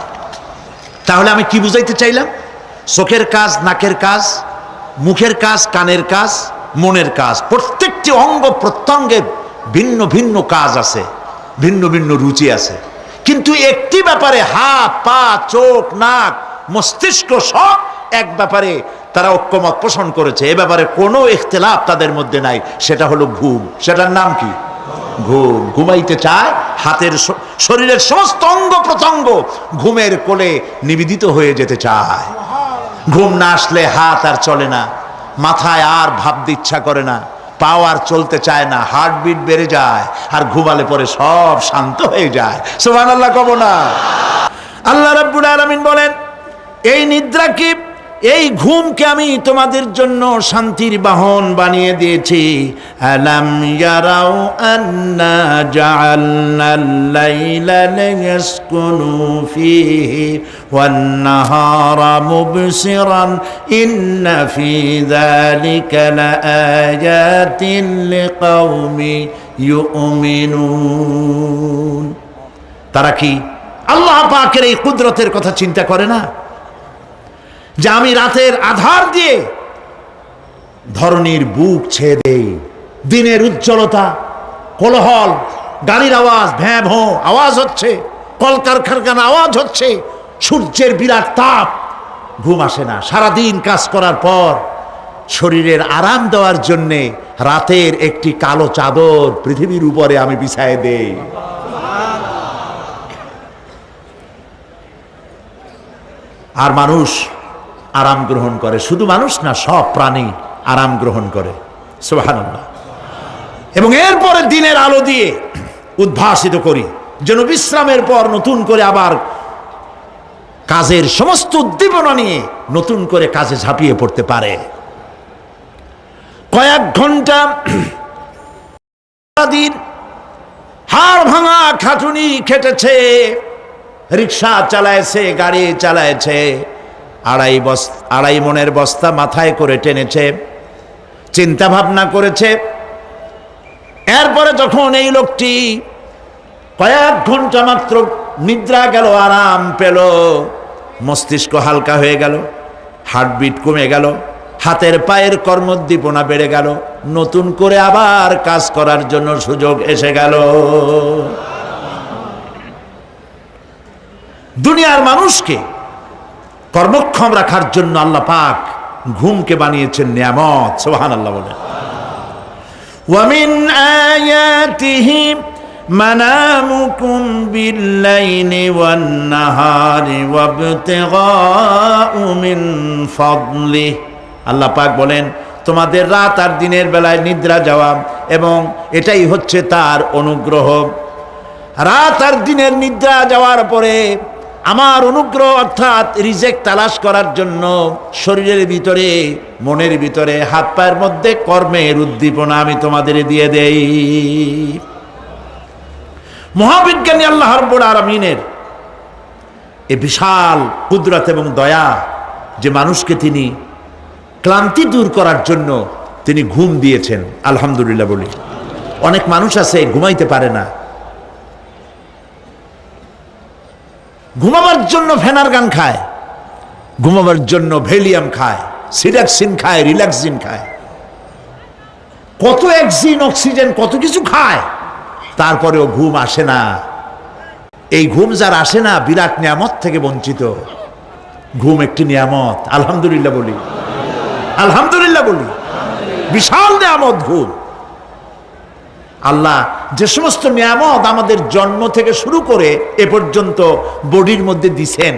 তাহলে আমি কি বুঝাইতে চাইলাম? চোখের কাজ, নাকের কাজ, মুখের কাজ, কানের কাজ, মনের কাজ, প্রত্যেকটি অঙ্গ প্রত্যঙ্গের ভিন্ন ভিন্ন কাজ আছে, ভিন্ন ভিন্ন রুচি আছে। কিন্তু একটি ব্যাপারে হাত, পা, চোখ, নাক, মস্তিষ্ক সব এক ব্যাপারে তারা ঐক্যমত পোষণ করেছে। এ ব্যাপারে কোনো ইখতিলাফ তাদের মধ্যে নাই, সেটা হলো ঘুম। সেটার নাম কি? ঘুম। ঘুমাইতে চায়, হাতের শরীরের সমস্ত অঙ্গ প্রত্যঙ্গ ঘুমের কোলে নিবেদিত হয়ে যেতে চায়। ঘুম না আসলে হাত আর চলে না, মাথায় আর ভাবতে ইচ্ছা করে না, পাও আর চলতে চায় না, হার্টবিট বেড়ে যায়। আর ঘুমালে পরে সব শান্ত হয়ে যায়। সুবহানাল্লাহ কব না? আল্লাহ রাব্বুল আলামিন বলেন এই নিদ্রাকে, এই ঘুমকে আমি তোমাদের জন্য শান্তির বাহন বানিয়ে দিয়েছি। আলাম ইয়ারাউ আন্না জাআলনাল লাইলা লিয়াসকুনু ফীহি ওয়ান নাহারা মুবসিরান ইন্না ফী যালিকা লাআয়াতিন লিকাওমি ইউমিনুন। তারা কি আল্লাহ পাকের এই কুদরতের কথা চিন্তা করে না? যে আমি রাতের আধার দিয়ে ধরনীর বুক ছেয়ে দেই, দিনের উজ্জ্বলতা কোলাহল, গাড়ির আওয়াজ, ভ্যাঁ ভোঁ আওয়াজ হচ্ছে, কলকারখানার আওয়াজ হচ্ছে, সূর্যের বিরাট তাপ, ঘুম আসে না। সারাদিন কাজ করার পর শরীরের আরাম দেওয়ার জন্যে রাতের একটি কালো চাদর পৃথিবীর উপরে আমি বিছায়ে দেই। আর মানুষ আরাম গ্রহণ করে, শুধু মানুষ না, সব প্রাণী আরাম গ্রহণ করে। সুবহানাল্লাহ। এবং এরপরে দিনের আলো দিয়ে উদ্ভাসিত করি, যেন বিশ্রামের পর নতুন করে আবার কাজের সমস্ত উদ্দীপনা নিয়ে নতুন করে কাজে ঝাঁপিয়ে পড়তে পারে। কয়েক ঘন্টা দিন হাড় ভাঙা খাটুনি খেটেছে, রিক্সা চালাইছে, গাড়ি চালাইছে, আড়াই মনের বস্তা মাথায় করে টেনেছে, চিন্তা ভাবনা করেছে। এরপরে যখন এই লোকটি কয়েক ঘন্টা মাত্র নিদ্রা গেল, আরাম পেল, মস্তিষ্ক হালকা হয়ে গেল, হার্টবিট কমে গেল, হাতের পায়ের কর্মোদ্দীপনা বেড়ে গেল, নতুন করে আবার কাজ করার জন্য সুযোগ এসে গেল। দুনিয়ার মানুষকে কর্মক্ষম রাখার জন্য আল্লাহ পাক ঘুমকে বানিয়েছেন নিয়ামত। সুবহানাল্লাহ বলেন। ওয়ামিন আয়াতিহি মানামুকুম বিল্লাইলি ওয়ান নাহারি ওয়াবতিগাউ মিন ফাদলিহি। আল্লাহ পাক বলেন, তোমাদের রাত আর দিনের বেলায় নিদ্রা যাওয়া, এবং এটাই হচ্ছে তার অনুগ্রহ। রাত আর দিনের নিদ্রা যাওয়ার পরে আমার অনুগ্রহ অর্থাৎ রিজেক তালাশ করার জন্য শরীরের ভিতরে, মনের ভিতরে, হাত পায়ের মধ্যে কর্মের উদ্দীপনা আমি তোমাদের দিয়ে দেই। মহাবিজ্ঞানী আল্লাহ রাব্বুল আলামিনের এই বিশাল কুদরত এবং দয়া যে মানুষকে তিনি ক্লান্তি দূর করার জন্য তিনি ঘুম দিয়েছেন, আলহামদুলিল্লাহ বলি। অনেক মানুষ আছে ঘুমাইতে পারে না, ঘুমাবার জন্য ফেনার গান খায়, ঘুমাবার জন্য ভেলিয়াম খায়, সিডাক্সিন খায়, রিল্যাক্সিন খায়, কত অক্সিজেন, অক্সিজেন, কত কিছু খায়, তারপরেও ঘুম আসে না। এই ঘুম যার আসে না, বিরাট নিয়ামত থেকে বঞ্চিত। ঘুম একটি নিয়ামত, আলহামদুলিল্লাহ বলি, আলহামদুলিল্লাহ বলি। বিশাল নিয়ামত ঘুম। আল্লাহ যে সমস্ত নিয়ামত আমাদের জন্ম থেকে শুরু করে এ পর্যন্ত বডির মধ্যে দিছেন,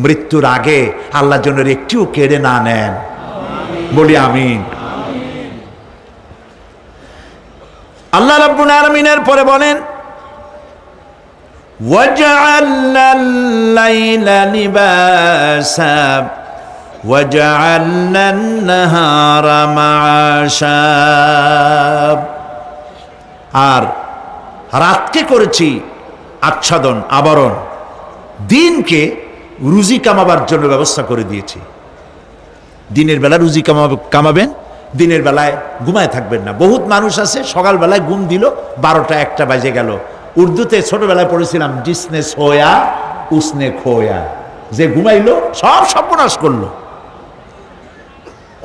মৃত্যুর আগে আল্লাহ যেন একটিও কেড়ে না নেন, বলি আমিন। আল্লাহ রাব্বুল আলামিনের পরে বলেন, ওয়াজআলনাল লাইলা লিবাসা ওয়াজআলনান নাহারা মাআশা। আর রাতকে করেছি আচ্ছাদন, আবরণ, দিনকে রুজি কামাবার জন্য ব্যবস্থা করে দিয়েছি। দিনের বেলা রুজি কামাবেন, দিনের বেলায় ঘুমায় থাকবেন না। বহুত মানুষ আছে সকালবেলায় ঘুম দিল, 12টা 1টা বাজে গেল। উর্দুতে ছোটবেলায় পড়েছিলাম, জিসনে সোয়া উসনে খোয়া, যে ঘুমাইলো সব সর্বনাশ করলো।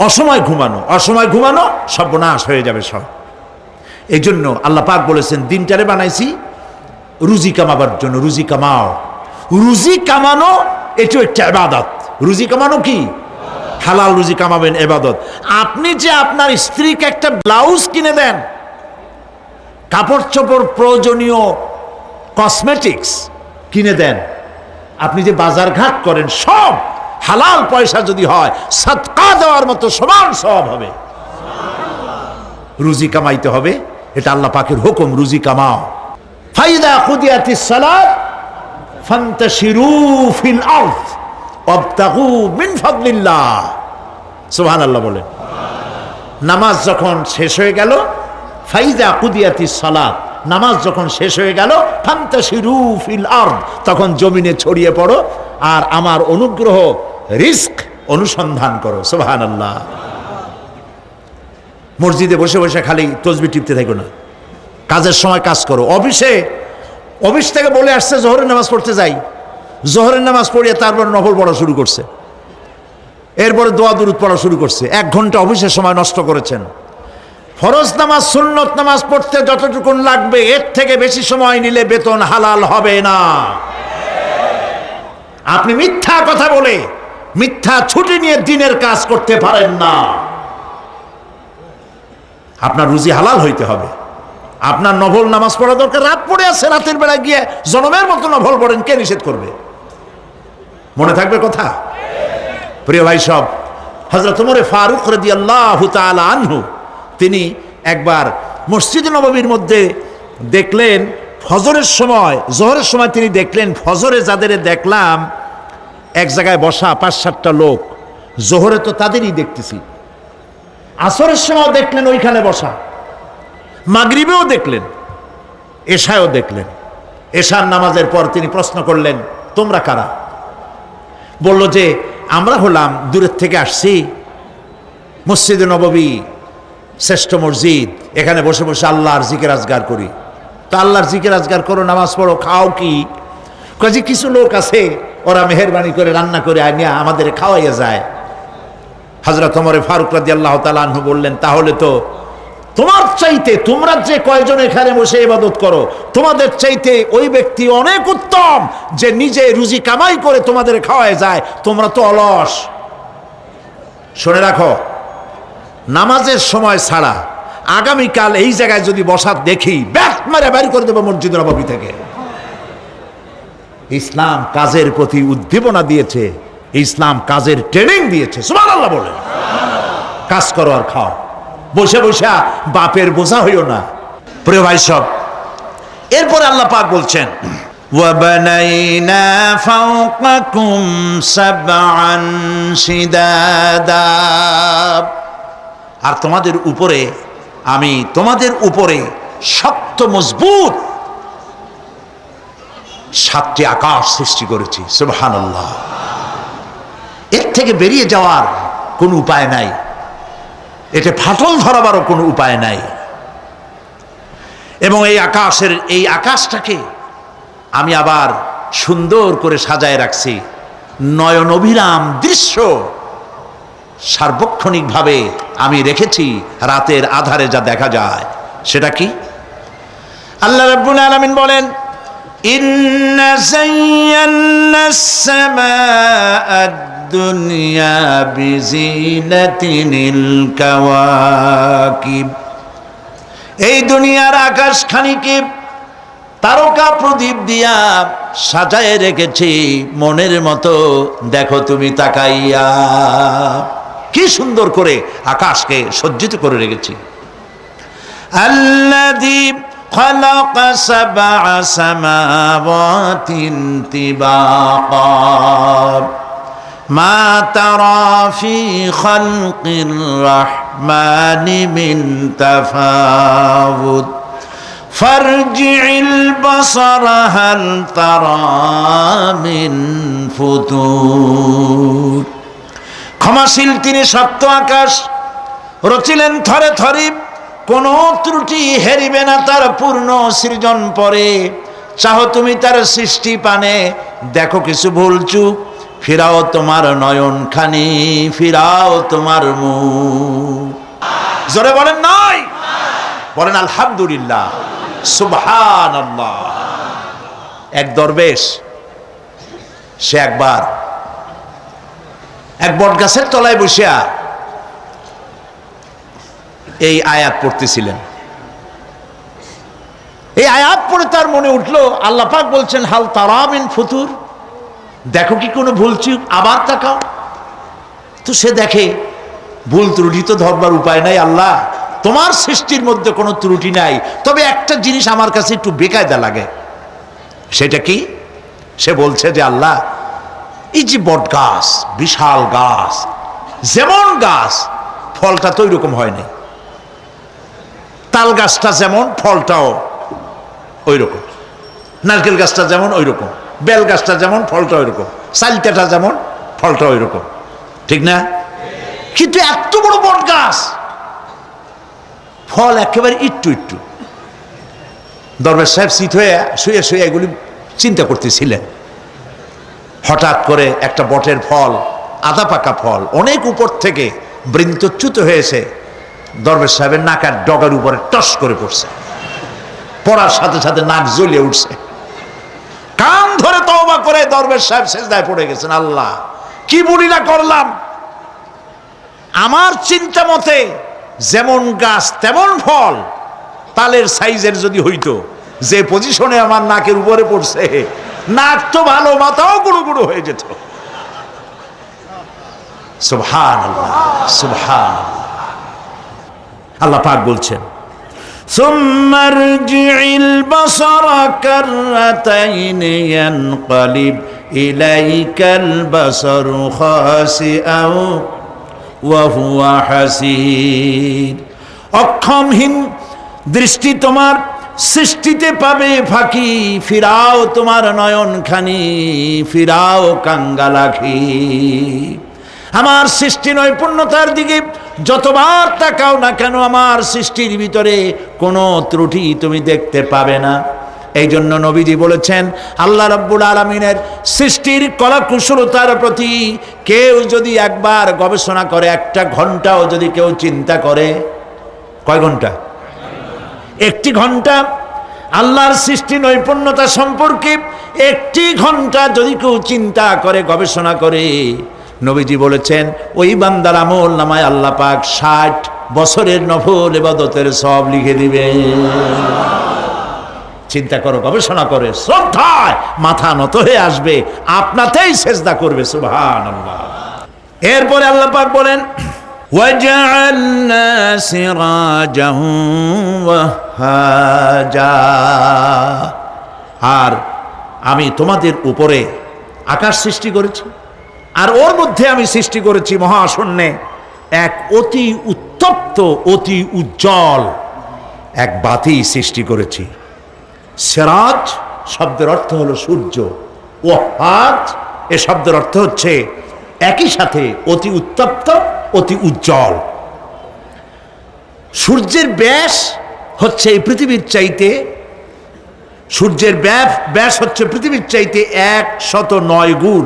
অসময় ঘুমানো, অসময় ঘুমানো সর্বনাশ হয়ে যাবে সব। এই জন্য আল্লাহ পাক বলেছেন, দিনটারে বানাইছি রুজি কামাবার জন্য। রুজি কামাও, রুজি কামানো এটাও একটা ইবাদত। রুজি কামানো কি? হালাল রুজি কামাবেন, ইবাদত। আপনি যে আপনার স্ত্রীকে একটা ব্লাউজ কিনে দেন, কাপড় চোপড়, প্রয়োজনীয় কসমেটিক্স কিনে দেন, আপনি যে বাজার ঘাট করেন, সব হালাল পয়সা যদি হয়, সাদকা দেওয়ার মতো সমান সওয়াব হবে। রুজি কামাইতে হবে, এটা আল্লাহ পাকের হুকুম, রুজি কামাও। ফাইদা কুদিয়াতিস সালাত ফান্তাশিরু ফিল আরদ ওয়াবতাগু মিন ফাদলিল্লাহ। সুবহানাল্লাহ বলেন। নামাজ যখন শেষ হয়ে গেল, ফাইদা কুদিয়াতিস সালাত, নামাজ যখন শেষ হয়ে গেল, ফান্তাশিরু ফিল আরদ, তখন জমিনে ছড়িয়ে পড়ো আর আমার অনুগ্রহ, রিস্ক অনুসন্ধান করো। সুবহানাল্লাহ। মসজিদে বসে বসে খালি তসবিহ টিপতে থাকো না, কাজের সময় কাজ করো। অফিস থেকে বলে আসছে জোহরের নামাজ পড়তে যাই, জোহরের নামাজ পড়িয়ে তারপর নফল পড়া শুরু করছে, এরপরে দোয়া দুরুদ পড়া শুরু করছে। 1 ঘন্টা অফিসের সময় নষ্ট করেছেন। ফরজ নামাজ সুন্নত নামাজ পড়তে যতটুকুন লাগবে এর থেকে বেশি সময় নিলে বেতন হালাল হবে না। আপনি মিথ্যা কথা বলে মিথ্যা ছুটি নিয়ে দিনের কাজ করতে পারেন না। আপনার রুজি হালাল হইতে হবে। আপনার নফল নামাজ পড়া দরকার, রাত পড়ে আছে, রাতের বেলা গিয়ে জনমের মতো নফল পড়েন, কে নিষেধ করবে? মনে থাকবে কথা? প্রিয় ভাই সব, হযরত ওমর ফারুক রাদিয়াল্লাহু তাআলা আনহু তিনি একবার মসজিদে নববীর মধ্যে দেখলেন ফজরের সময়, জোহরের সময় তিনি দেখলেন ফজরে যাদের দেখলাম এক জায়গায় বসা ৫-৭টা লোক, জোহরে তো তাদেরই দেখতেছি, আসরের সময় দেখলেন ওইখানে বসা, মাগরিবেও দেখলেন, এশায়ও দেখলেন। এশার নামাজের পর তিনি প্রশ্ন করলেন, তোমরা কারা? বলল যে আমরা হলাম দূরের থেকে আসছি, মসজিদে নববী শ্রেষ্ঠ মসজিদ, এখানে বসে বসে আল্লাহর জিকির আজগার করি। তো আল্লাহর জিকির আজগার করো, নামাজ পড়ো, খাও কি? কাজে কিছু লোক আছে ওরা মেহেরবানি করে রান্না করে আনিয়া আমাদের খাওয়াইয়া যায়। হযরত ওমর ফারুক রাদিয়াল্লাহু তাআলা আনহু বললেন, তাহলে তো তোমার চাইতে, তোমরা যে কয়জন এখানে বসে ইবাদত করো, তোমাদের চাইতে ওই ব্যক্তি অনেক উত্তম যে নিজে রুজি কামাই করে তোমাদের খাওয়ায় যায়, তোমরা তো অলস। শুনে রাখো, নামাজের সময় ছাড়া আগামীকাল এই জায়গায় যদি বসা দেখি, ব্যাট মারে বের করে দেবো মসজিদ নববী থেকে। ইসলাম কাজের প্রতি উদ্দীপনা দিয়েছে, ইসলাম কাজের ট্রেনিং দিয়েছে। সুবহানাল্লাহ বলে কাজ করো আর খাও, বসে বসে বাপের বোঝা হইও না। প্রিয় ভাই সব, এরপরে আল্লাহ পাক বলছেন, ওয়াবানাইনা ফাওকাকুম সাবআন শিদাদা, আর তোমাদের উপরে আমি তোমাদের উপরে শক্ত মজবুত 7টি আকাশ সৃষ্টি করেছি। সুবহানাল্লাহ। এর থেকে বেরিয়ে যাওয়ার কোনো উপায় নাই, এতে ফাটল ধরাবারও কোনো উপায় নাই। এবং এই আকাশটাকে আমি আবার সুন্দর করে সাজায় রাখছি, নয়ন অভিরাম দৃশ্য সার্বক্ষণিকভাবে আমি রেখেছি, রাতের আধারে যা দেখা যায়। সেটা কি? আল্লাহ রাব্বুল আলামিন বলেন, ইন্না যায়্যানাস সামাআদ দুনিয়া বিজিনাতিনিল কাওয়াকিব, এই দুনিয়ার আকাশখানিকে তারকা প্রদীপ দিয়া সাজায় রেখেছি মনের মতো। দেখো তুমি তাকাইয়া, কি সুন্দর করে আকাশকে সজ্জিত করে রেখেছি। আল্লাযী খালাকা সাবআ সামাওয়াতিন তিবাকা মা তারা ফি খালকির রাহমানি মিন তাফাউত ফারজি'ল বাসারা হাল তারা মিন ফুতুর। ক্ষমাশীল তিনি, সপ্ত আকাশ রচিলেন থরে থরে, কোনো ত্রুটি হেরিবে না তার পূর্ণ সৃজন পরে। চাহো তুমি তার সৃষ্টি পানে, দেখো কিছু ভুল চুক, ফিরাও তোমার নয়ন খানি, ফিরাও তোমার মুখ। জোরে বলেন নাই, বলেন আলহামদুলিল্লাহ, সুবহানাল্লাহ। এক দরবেশ, সে একবার এক বট গাছের তলায় বসিয়া এই আয়াত পড়তেছিলেন। এই আয়াত পড়ে তার মনে উঠলো, আল্লাহ পাক বলছেন হাল তারা মিন ফুতুর, দেখো কি কোনো ভুল চুক, আবার তাকাও। তো সে দেখে ভুল ত্রুটি তো ধরবার উপায় নাই, আল্লাহ তোমার সৃষ্টির মধ্যে কোনো ত্রুটি নাই, তবে একটা জিনিস আমার কাছে একটু বেকায়দা লাগে। সেটা কি? সে বলছে যে আল্লাহ, এই যে বট গাছ, বিশাল গাছ, যেমন গাছ ফলটা তো ওই রকম হয়নি, তাল গাছটা যেমন ফলটাও ওই রকম, নারকেল গাছটা যেমন ওই রকম, বেল গাছটা যেমন ফলটা ওই রকম, চালতাটা যেমন ফলটা ওই রকম, ঠিক না? কিন্তু এত বড় বট গাছ, ফল একেবারে একটু একটু। দরবেশ সাহেব চিত হয়ে শুয়ে শুয়ে এগুলি চিন্তা করতেছিলেন। হঠাৎ করে একটা বটের ফল, আধা পাকা ফল, অনেক উপর থেকে বৃন্তচ্যুত হয়েছে, দরবেশ সাহেবের নাকের ডগার উপরে টস করে পড়ছে, পড়ার সাথে সাথে নাক জ্বলিয়ে উঠছে। কান ধরে তওবা করে দরবেশ সাহেব সেজদায় পড়ে গেছেন, আল্লাহ কি বুড়িরা করলাম, আমার চিন্তা মতে যেমন গাছ তেমন ফল, তালের সাইজের যদি হইতো, যে পজিশনে আমার নাকের উপরে পড়ছে, নাক তো ভালো, মাথাও গুঁড়ো গুঁড়ো হয়ে যেত। সুবহানাল্লাহ, সুবহানাল্লাহ। আল্লাহ পাক বলছেন, ثم ارجع البصر كرتين ينقلب إليك البصر خاسئا وهو حسير। অক্ষমহীন দৃষ্টি তোমার সৃষ্টিতে পাবে ফাঁকি, ফিরাও তোমার নয়ন খানি, ফিরাও কাঙ্গালাখি। আমার সৃষ্টি নৈপুণ্যতার দিকে যতবার তাকাও না কেন, আমার সৃষ্টির ভিতরে কোনো ত্রুটি তুমি দেখতে পাবে না। এই জন্য নবীজি বলেছেন, আল্লাহ রাব্বুল আলামিনের সৃষ্টির কলাকুশলতার প্রতি কেউ যদি একবার গবেষণা করে, একটা ঘন্টাও যদি কেউ চিন্তা করে, কয় ঘন্টা? একটি ঘন্টা আল্লাহর সৃষ্টি নৈপুণ্যতা সম্পর্কে একটি ঘন্টা যদি কেউ চিন্তা করে, গবেষণা করে, নবীজি বলেছেন ওই বান্দার আমল নামায় আল্লাহ পাক 60 বছরের নফল ইবাদতের সব লিখে দিবে। চিন্তা করো, গবেষণা করে, শ্রদ্ধায় মাথা নত হয়ে আসবে, আপনাতেই সেজদা করবে। সুবহানাল্লাহ। এরপরে আল্লাহ পাক বলেন, ওয়াজআলনা সিরাজাহু ওয়াহাজা, আর আমি তোমাদের উপরে আকাশ সৃষ্টি করেছি, আর ওর মধ্যে আমি সৃষ্টি করেছি মহাশূন্যে এক অতি উত্তপ্ত, অতি উজ্জ্বল এক বাতি সৃষ্টি করেছি। সিরাজ শব্দের অর্থ হলো সূর্য, ওয়াহাজ এ শব্দের অর্থ হচ্ছে একই সাথে অতি উত্তপ্ত, অতি উজ্জ্বল। সূর্যের ব্যাস হচ্ছে এই পৃথিবীর চাইতে, সূর্যের ব্যাস হচ্ছে পৃথিবীর চাইতে 109 গুণ,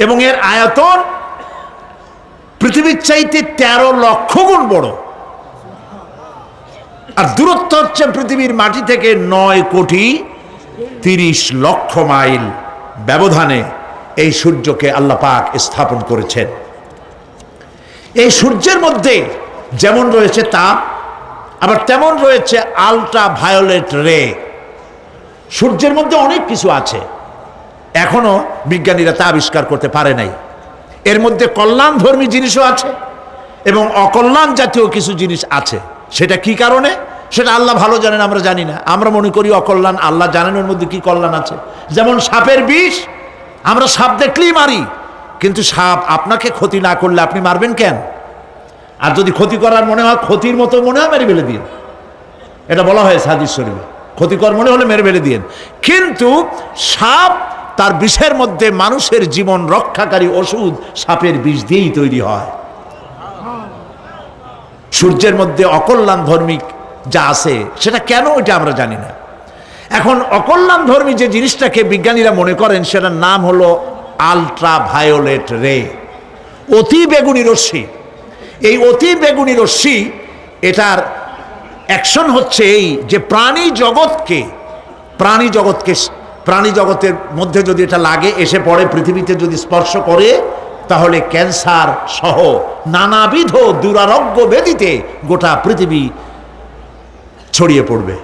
এবং এর আয়তন পৃথিবীর চাইতে 13 লক্ষ গুণ বড়, আর দূরত্ব হচ্ছে পৃথিবীর মাটি থেকে 9,30,00,000 মাইল ব্যবধানে এই সূর্যকে আল্লাহ পাক স্থাপন করেছেন। এই সূর্যের মধ্যে যেমন রয়েছে তাপ, আবার তেমন রয়েছে আলট্রা ভায়োলেট রে। সূর্যের মধ্যে অনেক কিছু আছে, এখনো বিজ্ঞানীরা তা আবিষ্কার করতে পারে নাই। এর মধ্যে কল্যাণধর্মী জিনিসও আছে এবং অকল্যাণ জাতীয় কিছু জিনিস আছে। সেটা কি কারণে, সেটা আল্লাহ ভালো জানেন, আমরা জানি না। আমরা মনে করি অকল্যাণ, আল্লাহ জানেন ওর মধ্যে কি কল্যাণ আছে। যেমন সাপের বিষ, আমরা সাপ দেখলেই মারি, কিন্তু সাপ আপনাকে ক্ষতি না করলে আপনি মারবেন কেন? আর যদি ক্ষতি করার মনে হয়, ক্ষতির মতো মনে হয়, মেরে ফেলে দিন। এটা বলা হয়েছে হাদিস শরীফে, ক্ষতিকর মনে হলে মেরে ফেলে দিন। কিন্তু সাপ তার বিষের মধ্যে মানুষের জীবন রক্ষাকারী ওষুধ সাপের বিষ দিয়েই তৈরি হয়। সূর্যের মধ্যে অকল্যাণ ধর্মিক যা আছে সেটা কেন, এটা আমরা জানি না। এখন অকল্যাণ ধর্মী যে জিনিসটাকে বিজ্ঞানীরা মনে করেন, সেটার নাম হলো আলট্রা ভায়োলেট রে, অতি বেগুনি রশ্মি। এই অতি বেগুনি রশ্মি, এটার অ্যাকশন হচ্ছে এই যে প্রাণী জগতের মধ্যে যদি এটা লাগে, এসে পড়ে, পৃথিবীতে যদি স্পর্শ করে, তাহলে ক্যান্সার সহ নানাবিধ দুরারোগ্য ব্যাধিতে গোটা পৃথিবী ছড়িয়ে পড়বে।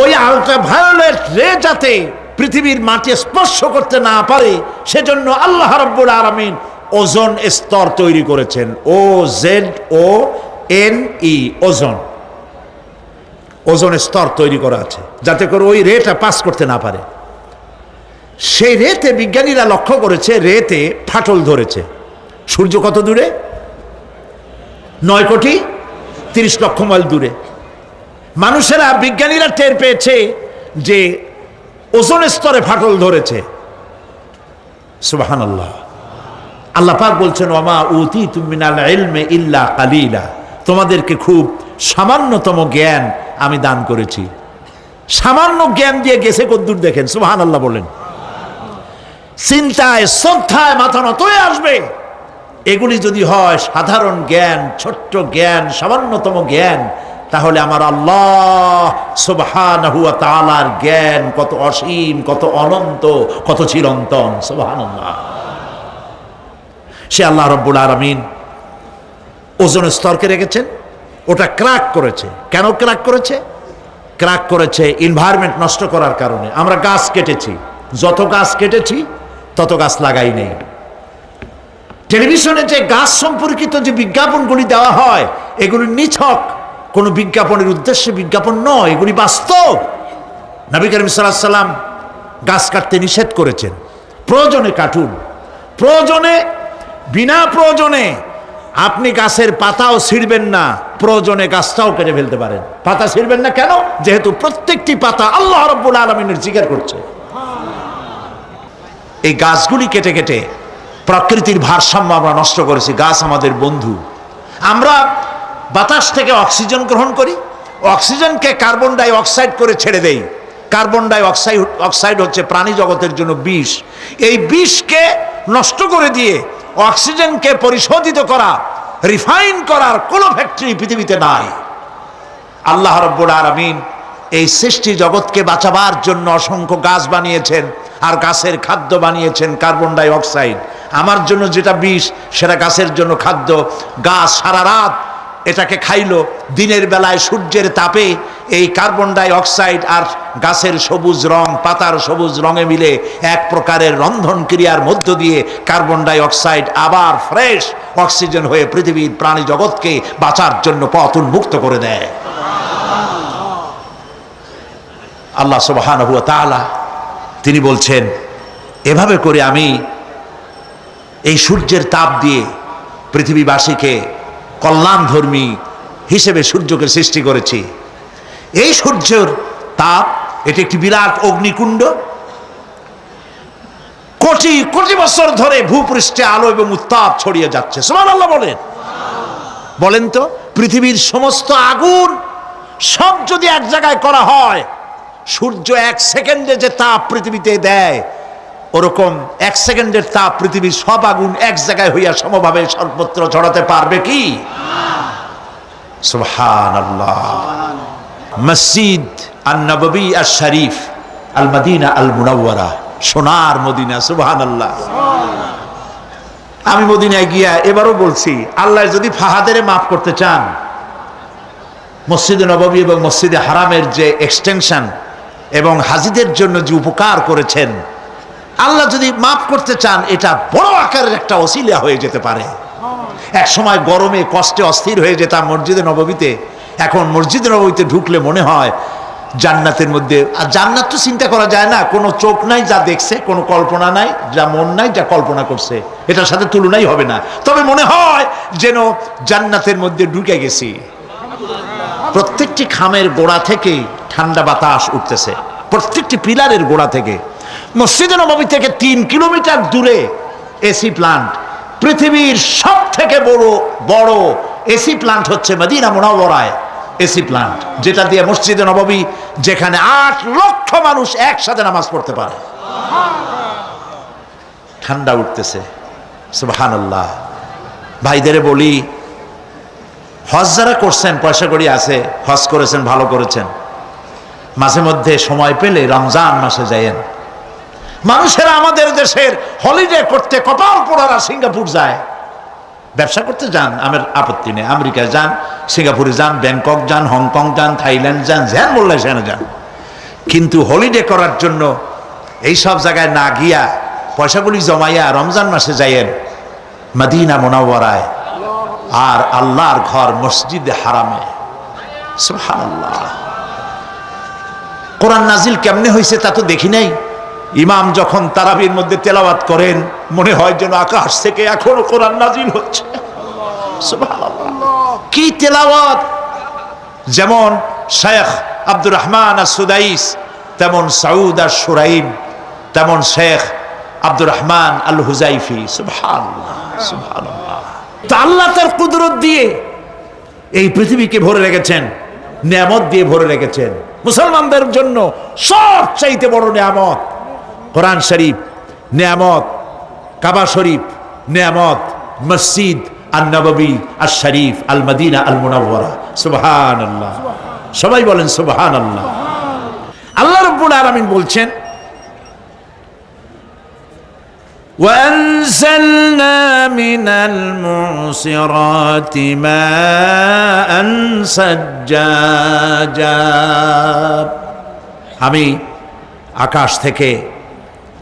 ওই আল্ট্রাভায়োলেট রে যাতে পৃথিবীর মাটি স্পর্শ করতে না পারে, সেজন্য আল্লাহ রাব্বুল আলামিন ওজোন স্তর তৈরি করেছেন। OZONE, ওজোন, ওজোন স্তর তৈরি করা আছে যাতে করে ওই রেটা পাস করতে না পারে। সেই রেতে বিজ্ঞানীরা লক্ষ্য করেছে, রেতে ফাটল ধরেছে। সূর্য কত দূরে? 9,30,00,000 মাইল দূরে। মানুষেরা, বিজ্ঞানীরা টের পেয়েছে যে ওজোন স্তরে ফাটল ধরেছে। সুবহানাল্লাহ। আল্লাহ পাক বলছেন, ওয়ামা উতীতুম মিনাল ইলমি ইল্লা কালিলা, তোমাদেরকে খুব সামান্যতম জ্ঞান আমি দান করেছি। সামান্য জ্ঞান দিয়ে গেছে কদ্দূর দেখেন। সুবহানাল্লাহ বলেন। চিন্তায়, শ্রদ্ধায় মাথা নত হয়ে আসবে এগুলি যদি হয় সাধারণ জ্ঞান, ছোট্ট জ্ঞান, সামান্যতম জ্ঞান, তাহলে আমার আল্লাহ সুবহানাহু ওয়া তাআলার জ্ঞান কত অসীম, কত অনন্ত, কত চিরন্তন। সুবহানাল্লাহ। সে আল্লাহ রাব্বুল আলামিন ওজোন স্তরকে রেখেছেন, ওটা ক্র্যাক করেছে। কেন ক্র্যাক করেছে? ক্র্যাক করেছে এনভায়রনমেন্ট নষ্ট করার কারণে। আমরা গাছ কেটেছি, যত গাছ কেটেছি তত গাছ লাগাই নেই। টেলিভিশনে যে গাছ সম্পর্কিত যে বিজ্ঞাপনগুলি দেওয়া হয়, এগুলি নিছক কোনো বিজ্ঞাপনের উদ্দেশ্যে বিজ্ঞাপন নয়, এগুলি বাস্তব। নবী করিম সাল্লাল্লাহু আলাইহি সাল্লাম গাছ কাটতে নিষেধ করেছেন। প্রয়োজনে কাটুন, প্রয়োজনে, বিনা প্রয়োজনে আপনি গাছের পাতাও ছিঁড়বেন না, প্রয়োজনে গাছটাও কেটে ফেলতে পারেন। পাতা ছিঁড়বেন না কেন? যেহেতু প্রত্যেকটি পাতা আল্লাহ রাব্বুল আলামিনের জিকির করছে। এই গাছগুলি কেটে কেটে প্রকৃতির ভারসাম্য আমরা নষ্ট করেছি। গাছ আমাদের বন্ধু। আমরা বাতাস থেকে অক্সিজেন গ্রহণ করি, অক্সিজেনকে কার্বন ডাই অক্সাইড করে ছেড়ে দেই। কার্বন ডাই অক্সাইড হচ্ছে প্রাণী জগতের জন্য বিষ। এই বিষকে নষ্ট করে দিয়ে অক্সিজেনকে পরিশোধিত করা, রিফাইন করার কোনো ফ্যাক্টরি পৃথিবীতে নাই। আল্লাহ রাব্বুল আলামিন এই সৃষ্টি জগৎকে বাঁচাবার জন্য অসংখ্য গাছ বানিয়েছেন, আর গাছের খাদ্য বানিয়েছেন কার্বন ডাই অক্সাইড। আমার জন্য যেটা বিষ, সেটা গাছের জন্য খাদ্য। গাছ সারা রাত এটাকে খাইলো, দিনের বেলায় সূর্যের তাপে এই কার্বন ডাই অক্সাইড আর গাছের সবুজ রং, পাতার সবুজ রঙে মিলে এক প্রকারের রন্ধন ক্রিয়ার মধ্য দিয়ে কার্বন ডাই অক্সাইড আবার ফ্রেশ অক্সিজেন হয়ে পৃথিবীর প্রাণী জগৎকে বাঁচার জন্য পথ উন্মুক্ত করে দেয়। আল্লাহ সুবহানাহু ওয়া তাআলা তিনি বলছেন, এভাবে করে আমি এই সূর্যের তাপ দিয়ে পৃথিবীবাসীকে কল্যাণধর্মী হিসেবে সূর্যকে সৃষ্টি করেছি। এই সূর্যের তাপ, এটি একটি বিরাট অগ্নিকুণ্ড। কোটি কোটি বছর ধরে ভূপৃষ্ঠে আলো এবং উত্তাপ ছড়িয়ে যাচ্ছে। সুবহানাল্লাহ বলেন। বলেন তো, পৃথিবীর সমস্ত আগুন সব যদি এক জায়গায় করা হয়, সূর্য এক সেকেন্ডে যে তাপ পৃথিবীতে দেয়, ওরকম এক সেকেন্ডের তাপ পৃথিবীর সব আগুন এক জায়গায় হইয়া সমভাবে সর্বত্র ছড়াতে পারবে কি? সুবহানাল্লাহ। মসজিদ আন-নববী আশ-শরীফ, আল মদিনা আল মুনাওয়ারা, সোনার মদিনা। সুবহানাল্লাহ। আমি মদিনায় গিয়া এবারও বলছি, আল্লাহ যদি ফাহাদের মাফ করতে চান, মসজিদে নববী এবং মসজিদে হারামের যে এক্সটেনশন এবং হাজিদের জন্য যে উপকার করেছেন, আল্লাহ যদি মাফ করতে চান, এটা বড় আকারের একটা ওসিলা হয়ে যেতে পারে। এক সময় গরমে কষ্টে অস্থির হয়ে যেতাম মসজিদে নববীতে, এখন মসজিদে নববীতে ঢুকলে মনে হয় জান্নাতের মধ্যে। আর জান্নাত তো চিন্তা করা যায় না, কোনো চোখ নাই যা দেখছে, কোনো কল্পনা নাই, যা মন নাই যা কল্পনা করছে, এটার সাথে তুলনাই হবে না। তবে মনে হয় যেন জান্নাতের মধ্যে ঢুকে গেছি। প্রত্যেকটি খামের গোড়া থেকে ঠান্ডা বাতাস উঠতেছে, প্রত্যেকটি পিলারের গোড়া থেকে। মসজিদে নববী থেকে 3 কিলোমিটার দূরে এসি প্লান্ট। পৃথিবীর সব থেকে বড় এসি প্লান্ট হচ্ছে মদিনা মুনাওয়ারায় এসি প্লান্ট, যেটা দিয়ে মসজিদে নববী, যেখানে 8 লক্ষ মানুষ একসাথে নামাজ পড়তে পারে। ঠান্ডা উঠতেছে। সুবহানাল্লাহ। ভাইদের বলি, হজ যারা করছেন, পয়সা কড়ি আছে, হজ করেছেন, ভালো করেছেন, মাঝে মধ্যে সময় পেলে রমজান মাসে যায়েন। মানুষেরা আমাদের দেশের হলিডে করতে কপাল পোড়ারা সিঙ্গাপুর যায়, ব্যবসা করতে যান, আমার আপত্তি নেই। আমেরিকা যান, সিঙ্গাপুরে যান, ব্যাংকক যান, হংকং যান, থাইল্যান্ড যান, যেন বললে সেখানে যান। কিন্তু হলিডে করার জন্য এই সব জায়গায় না গিয়া পয়সাগুলি জমাইয়া রমজান মাসে যাইয়েন মদিনা মুনাওয়ারায়, আর আল্লাহর ঘর মসজিদে হারামে। সুবহানাল্লাহ। কোরআন নাজিল কেমনে হয়েছে তা তো দেখি নাই। ইমাম যখন তারাবির মধ্যে তেলাওয়াত করেন, মনে হয় যেন আকাশ থেকে এখনো কোরআন নাজিল হচ্ছে। সুবহানাল্লাহ। কি তেলাওয়াত! যেমন শেখ আব্দুর রহমান আস-সুদাইস, তেমন সাউদ আশ-শুরাইম, তেমন শেখ আব্দুর রহমান আল হুজাইফি। সুবহানাল্লাহ, সুবহানাল্লাহ। তা আল্লাহ তার কুদরত দিয়ে এই পৃথিবীকে ভরে রেখেছেন, নিয়ামত দিয়ে ভরে রেখেছেন। মুসলমানদের জন্য সবচাইতে বড় নিয়ামত কোরআন শরীফ নিয়ামত, কাবা শরীফ নিয়ামত, মসজিদ আন নববী আল শরীফ আল মদিনা আল মুনাওয়ারা। সুবহানাল্লাহ, সবাই বলেন সুবহানাল্লাহ। আল্লাহ রাব্বুল আলামিন বলছেন وأنزلنا من المعصرات ماء ثجاجا। আমি আকাশ থেকে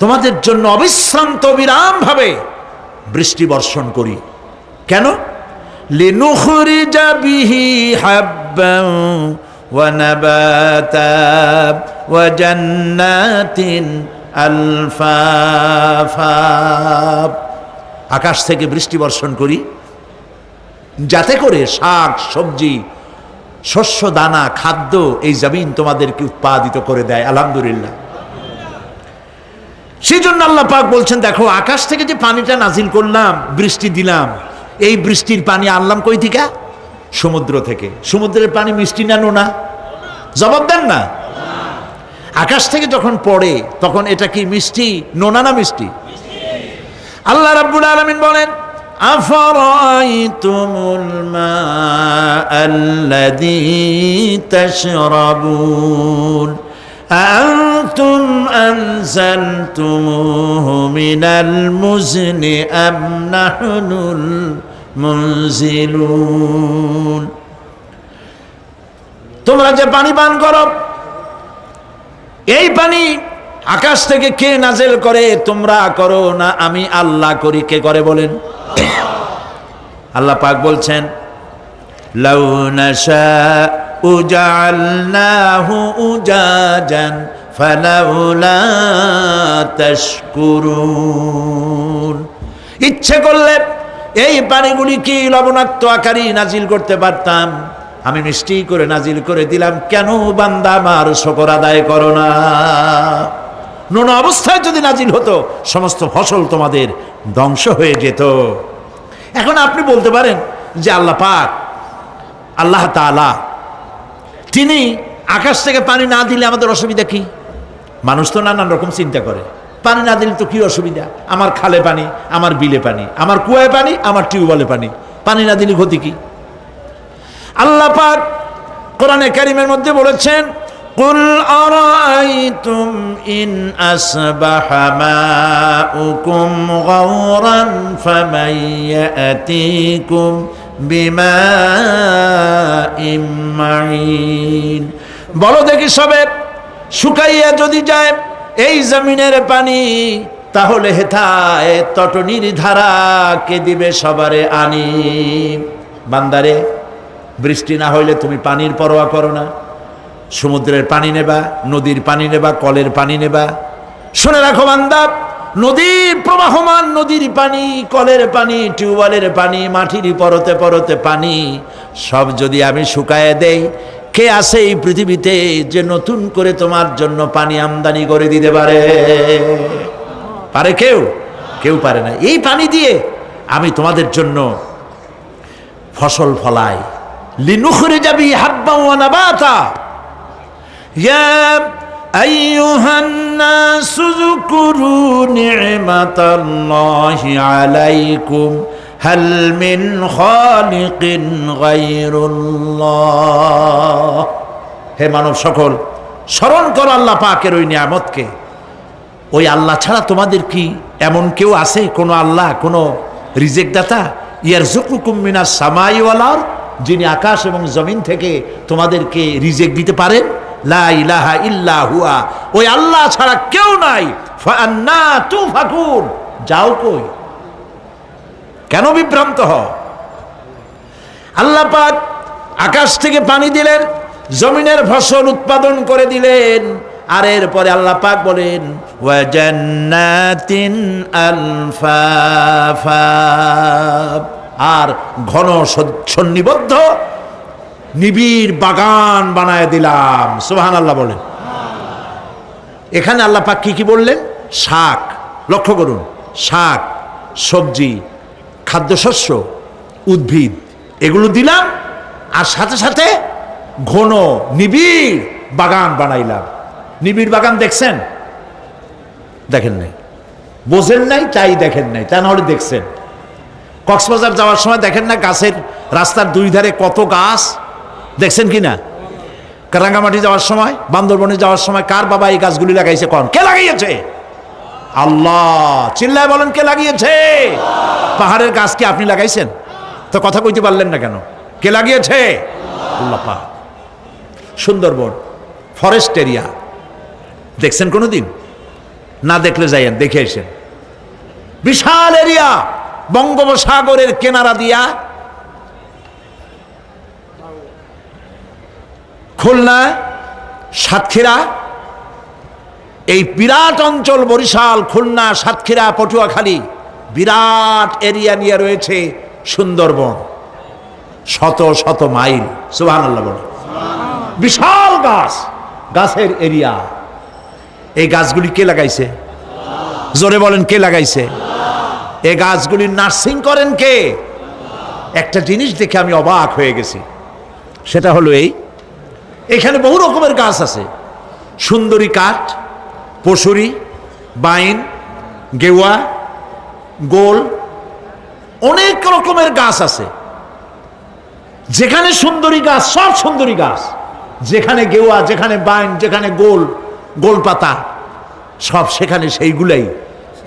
তোমাদের জন্য অবিশ্রান্ত বিরাম ভাবে বৃষ্টি বর্ষণ করি। কেন? লিনুখরিজা বিহি হাব্বান ওয়া নাবাতা ওয়া জান্নাতিন আলফাফা। আকাশ থেকে বৃষ্টি বর্ষণ করি যাতে করে শাক সবজি শস্য দানা খাদ্য এই জমিন তোমাদেরকে উৎপাদিত করে দেয়। আলহামদুলিল্লাহ। সেই জন্য আল্লাহ পাক বলছেন, দেখো আকাশ থেকে যে পানিটা নাজিল করলাম, বৃষ্টি দিলাম, এই বৃষ্টির পানি আনলাম কই থেকে? সমুদ্র থেকে। সমুদ্রের পানি মিষ্টি না নোনা? জবাব দেন না। আকাশ থেকে যখন পড়ে তখন এটা কি মিষ্টি, নোনা না মিষ্টি? আল্লাহ রাব্বুল আলামিন বলেন, আফারাইতুমুল মাআল্লাযী তাশরাবুন আনতুম আনজালতুমুহু মিনাল মুজনি আম নাহনুল মুনজিলুন। তোমরা যে পানি পান করো, এই পানি আকাশ থেকে কে নাজেল করে? তোমরা করো না আমি আল্লাহ করি? কে করে বলেন? আল্লাহ পাক বলছেন, লাউ নাশাউ জাআলনাহু উজাজান ফালাউলা তাশকুরুন। ইচ্ছে করলে এই পানিগুলি কি লবণাক্ত আকারে নাজিল করতে পারতাম, আমি মিষ্টি করে নাজিল করে দিলাম। কেন বান্দা আমার শুকর আদায় করো না? নোনা অবস্থায় যদি নাজিল হতো সমস্ত ফসল তোমাদের ধ্বংস হয়ে যেত। এখন আপনি বলতে পারেন যে আল্লাহ পাক, আল্লাহ তাআলা তিনি আকাশ থেকে পানি না দিলে আমাদের অসুবিধা কি? মানুষ তো নানান রকম চিন্তা করে, পানি না দিলে তো কি অসুবিধা? আমার খালে পানি, আমার বিলে পানি, আমার কুয়ায় পানি, আমার টিউবওয়েলে পানি, পানি না দিলে ক্ষতি কি? আল্লাহ পাক কোরআনে কারীমের মধ্যে বলেছেন, কুল আরাআইতুম ইন আসবাহা মাউকুম গাওরান ফামান ইয়াতিকুম বিমাইম মাইন। বলো দেখি সবে শুকাইয়া যদি যায় এই জমিনের পানি, তাহলে হেথায় তটনির ধারা কে দিবে সবারে আনি। বান্দারে, বৃষ্টি না হইলে তুমি পানির পরোয়া করো না। সমুদ্রের পানি নেবা, নদীর পানি নেবা, কলের পানি নেবা। শুনে রাখো বান্দা, নদীর প্রবাহমান নদীর পানি, কলের পানি, টিউবওয়েলের পানি, মাটির পরতে পরতে পানি সব যদি আমি শুকায় দেই, কে আছে এই পৃথিবীতে যে নতুন করে তোমার জন্য পানি আমদানি করে দিতে পারে? পারে কেউ? কেউ পারে না। এই পানি দিয়ে আমি তোমাদের জন্য ফসল ফলাই। লিনুখরিজা বিহি হাব্বান ওয়া নাবাতা। ইয়া আইয়ুহান নাসু যকুরু নি'মাতাল্লাহি আলাইকুম হাল মিন খালিকিন গায়রুল্লাহ। হে মানব সকল, স্মরণ করো আল্লাহ পাকের ওই নিয়ামতকে। ওই আল্লাহ ছাড়া তোমাদের কি এমন কেউ আছে? কোন আল্লাহ, কোন রিজিক দাতা? ইয়ারযুকুকুম মিনাস সামাই ওয়াল আরদ, যিনি আকাশ এবং জমিন থেকে তোমাদেরকে রিজিক দিতে পারেন। লা ইলাহা ইল্লা হুয়া, ওই আল্লাহ ছাড়া কেউ নাই। ফাআন্না তুফাকুন, যাও কই? কেন বিভ্রান্ত হও? আল্লাহ পাক আকাশ থেকে পানি দিলেন, জমিনের ফসল উৎপাদন করে দিলেন, আর এরপরে আল্লাহ পাক বলেন ওয়া জান্নাতিন আলফাফা, আর ঘন সন্নিবদ্ধ নিবিড় বাগান বানায় দিলাম। সুবহানাল্লাহ বলেন। এখানে আল্লাহ পাক কি কি বললেন? শাক, লক্ষ্য করুন, শাক সবজি খাদ্যশস্য উদ্ভিদ এগুলো দিলাম, আর সাথে সাথে ঘন নিবিড় বাগান বানাইলাম। নিবিড় বাগান দেখছেন? দেখেন নাই, বোঝেন নাই, তাই দেখেন নাই, তা নাহলে দেখছেন। কক্সবাজার যাওয়ার সময় দেখেন না গাছের রাস্তার দুই ধারে কত গাছ, দেখছেন কি না? রাঙ্গামাটি যাওয়ার সময়, বান্দরবনে যাওয়ার সময় কার বাবা এই গাছগুলি লাগাইছে? কোন কে লাগিয়েছে? আল্লাহ। চিল্লায় বলেন কে লাগিয়েছে? পাহাড়ের গাছ কি আপনি লাগাইছেন? তো কথা কইতে পারলেন না কেন? কে লাগিয়েছে? আল্লাহ পাক। সুন্দরবন ফরেস্ট এরিয়া দেখছেন কোনোদিন? না দেখলে যাইয়েন, দেখে এসেন। বিশাল এরিয়া, বঙ্গোপসাগরের কিনারা দিয়া খুলনা, সাতক্ষীরা, এই বিরাট অঞ্চল, বরিশাল, খুলনা, সাতক্ষীরা, পটুয়াখালী, বিরাট এরিয়া নিয়ে রয়েছে সুন্দরবন। শত শত মাইল, সুবহানাল্লাহ বলে। বিশাল গাছ, গাছের এরিয়া। এই গাছগুলি কে লাগাইছে? জোরে বলেন কে লাগাইছে? এই গাছগুলি নার্সিং করেন কে? একটা জিনিস দেখে আমি অবাক হয়ে গেছি, সেটা হলো এখানে বহু রকমের গাছ আছে। সুন্দরী কাঠ, পশুরি, বাইন, গেওয়া, গোল, অনেক রকমের গাছ আছে। যেখানে সুন্দরী গাছ, সব সুন্দরী গাছ। যেখানে গেওয়া, যেখানে বাইন, যেখানে গোল, গোলপাতা, সব সেখানে সেইগুলাই।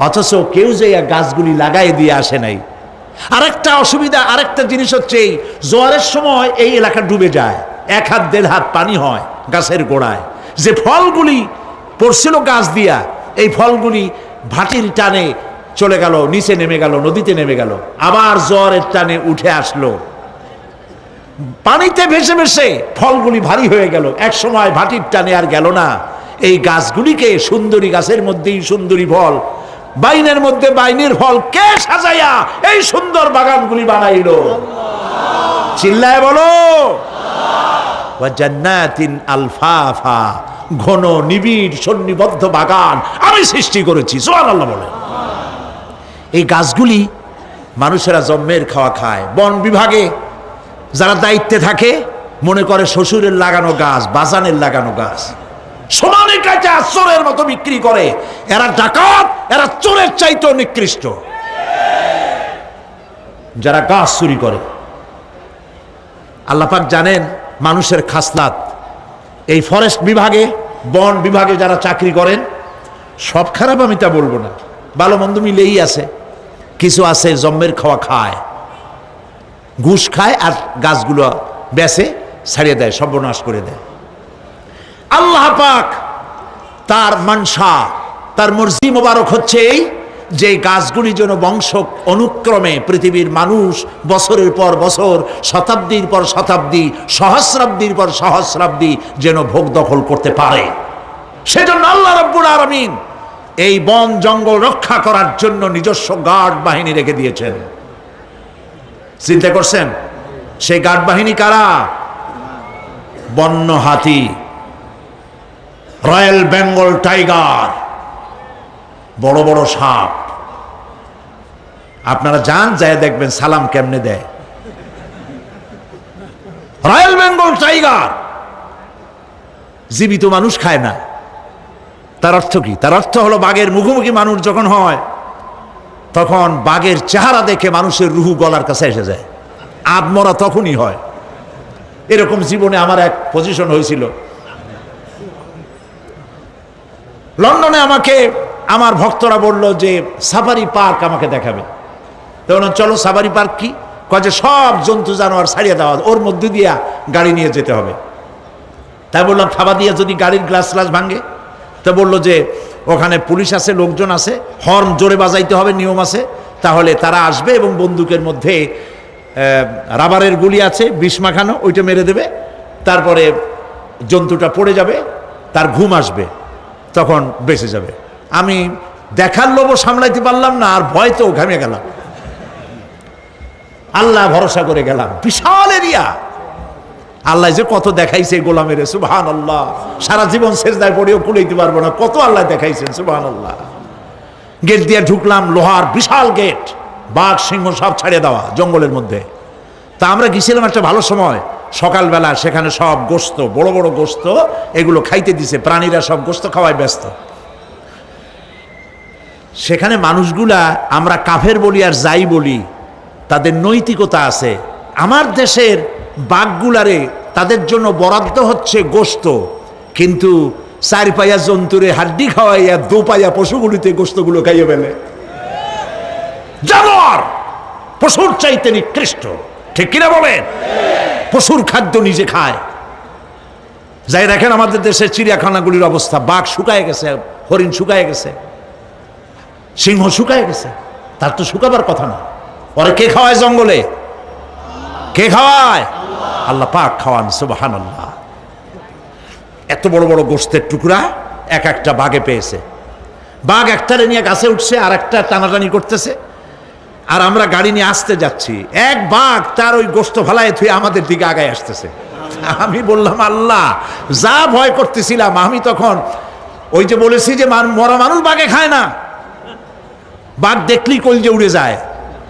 অথচ কেউ যে গাছগুলি লাগাই দিয়ে আসে নাই। আরেকটা অসুবিধা, আরেকটা জিনিস হচ্ছে জোয়ারের সময় এই এলাকা ডুবে যায়, 1 হাত 1.5 হাত পানি হয় গাছের গোড়ায়। যে ফলগুলি পড়ছিল গাছ দিয়া, এই ফলগুলি ভাটির টানে চলে গেল, নিচে নেমে গেল, নদীতে নেমে গেল, আবার জোয়ারের টানে উঠে আসলো, পানিতে ভেসে ভেসে ফলগুলি ভারী হয়ে গেল। এক সময় ভাটির টানে আর গেল না। এই গাছগুলিকে সুন্দরী গাছের মধ্যেই সুন্দরী ফল, বাইনের মধ্যে বাইনের ফল কে সাজাইয়া এই সুন্দর বাগানগুলি বানাইলো? চিল্লায় বলো। ওয়া জান্নাতিন আলফাফা, ঘন নিবিড় সন্নিবদ্ধ বাগান আমি সৃষ্টি করেছি। সুবহানাল্লাহ বলে। এই গাছগুলি মানুষেরা জন্মের খাওয়া খায়। বন বিভাগে যারা দায়িত্বে থাকে মনে করে শ্বশুরের লাগানো গাছ, বাজানের লাগানো গাছ, সমানে কাছে চোরের মতো বিক্রি করে। এরা ডাকাত, এরা চোরের চাইতেও নিকৃষ্ট যারা গাছ চুরি করে। আল্লাহ পাক জানেন মানুষের খাসলাত। এই ফরেস্ট বিভাগে, বন বিভাগে যারা চাকরি করেন, সব খারাপ আমি তা বলবো না, ভালো মন্দ মিলেই আছে। কিছু আছে জন্মের খাওয়া খায়, ঘুষ খায় আর গাছগুলো বেচে ছাড়িয়ে দেয়, সর্বনাশ করে দেয়। আল্লাহ পাক তার মানসা, তার মর্জি মোবারক হচ্ছে এই যে গাছগুলি যেন বংশ অনুক্রমে পৃথিবীর মানুষ বছরের পর বছর, শতাব্দীর পর শতাব্দী, সহস্রাব্দীর পর সহস্রাব্দী যেন ভোগ দখল করতে পারে। সেজন্য আল্লাহ রাব্বুল আলামিন এই বন জঙ্গল রক্ষা করার জন্য নিজস্ব গার্ড বাহিনী রেখে দিয়েছেন। চিন্তা করছেন সেই গার্ড বাহিনী কারা? বন্য হাতি, রয়্যাল বেঙ্গল টাইগার, বড় বড় সাপ। আপনারা যান, যায় দেখবেন সালাম কেমনে দেয়। রয়্যাল বেঙ্গল টাইগার জীবিত মানুষ খায় না। তার অর্থ কি? তার অর্থ হলো বাঘের মুখোমুখি মানুষ যখন হয় তখন বাঘের চেহারা দেখে মানুষের রুহু গলার কাছে এসে যায়। আদমরা তখনই হয়। এরকম জীবনে আমার এক পজিশন হয়েছিল। লন্ডনে আমাকে আমার ভক্তরা বলল যে সাফারি পার্ক আমাকে দেখাবে। তখন চলো সাফারি পার্ক কি? কয় যে সব জন্তু জানোয়ার ছাড়িয়ে দেওয়া, ওর মধ্যে দিয়া গাড়ি নিয়ে যেতে হবে। তাই বললাম থাবা দিয়ে যদি গাড়ির গ্লাস গ্লাস ভাঙে? তো বললো যে ওখানে পুলিশ আছে, লোকজন আছে, হর্ন জোরে বাজাইতে হবে, নিয়ম আছে, তাহলে তারা আসবে এবং বন্দুকের মধ্যে রাবারের গুলি আছে, বিষ মাখানো, ওইটা মেরে দেবে। তারপরে জন্তুটা পড়ে যাবে, তার ঘুম আসবে, তখন বেঁচে যাবে। আমি দেখার লোভও সামলাইতে পারলাম না, আর ভয়তেও ঘামে গেলাম। আল্লাহ ভরসা করে গেলাম। বিশাল এরিয়া, আল্লাহ যে কত দেখাইছে গোলামের, সুবহানাল্লাহ। সারা জীবন সেজদায় পড়েও কুলাইতে পারবো না, কত আল্লাহ দেখাইছেন, সুবহানাল্লাহ। গেট দিয়ে ঢুকলাম, লোহার বিশাল গেট, বাঘ সিংহ সব ছাড়িয়ে দেওয়া জঙ্গলের মধ্যে। তা আমরা গেছিলাম একটা ভালো সময়, সকালবেলা। সেখানে সব গোস্ত, বড় বড় গোস্ত, এগুলো খাইতে দিছে। প্রাণীরা সব গোস্ত খাওয়ায় ব্যস্ত। সেখানে মানুষগুলা আমরা কাফের বলি আর যাই বলি, তাদের নৈতিকতা আছে। আমার দেশের বাঘগুলারে তাদের জন্য বরাদ্দ হচ্ছে গোশত, কিন্তু 4 পায়া জন্তুরে হাড্ডি খাওয়াইয়া 2 পায়া পশুগুলিতে গোশতগুলো খাইয়ে ফেলে। জানোয়ার পশুর চাইতে নিকৃষ্ট, ঠিক কিনা বলেন? পশুর খাদ্য নিজে খায়। যাই দেখেন আমাদের দেশের চিড়িয়াখানাগুলির অবস্থা, বাঘ শুকায় গেছে, হরিণ শুকায় গেছে, সিংহ শুকায় গেছে। তার তো শুকাবার কথা না। ওরে কে খাওয়ায় জঙ্গলে? কে খাওয়ায়? আল্লাহ পাক খাওয়ান, সুবহানাল্লাহ। এত বড় বড় গোশতের টুকরা এক একটা বাঘে পেয়েছে। বাঘ একটারে নিয়ে গাছে উঠছে, আর একটা টানাটানি করতেছে, আর আমরা গাড়ি নিয়ে আসতে যাচ্ছি। এক বাঘ তার ওই গোশত ফালায় থুয়ে আমাদের দিকে আগায় আসতেছে। আমি বললাম, আল্লাহ, যা ভয় করতেছিলাম আমি তখন, ওই যে বলেছি যে মরা মানুষ বাঘে খায় না, বাঘ দেখলেই কলজে উড়ে যায়।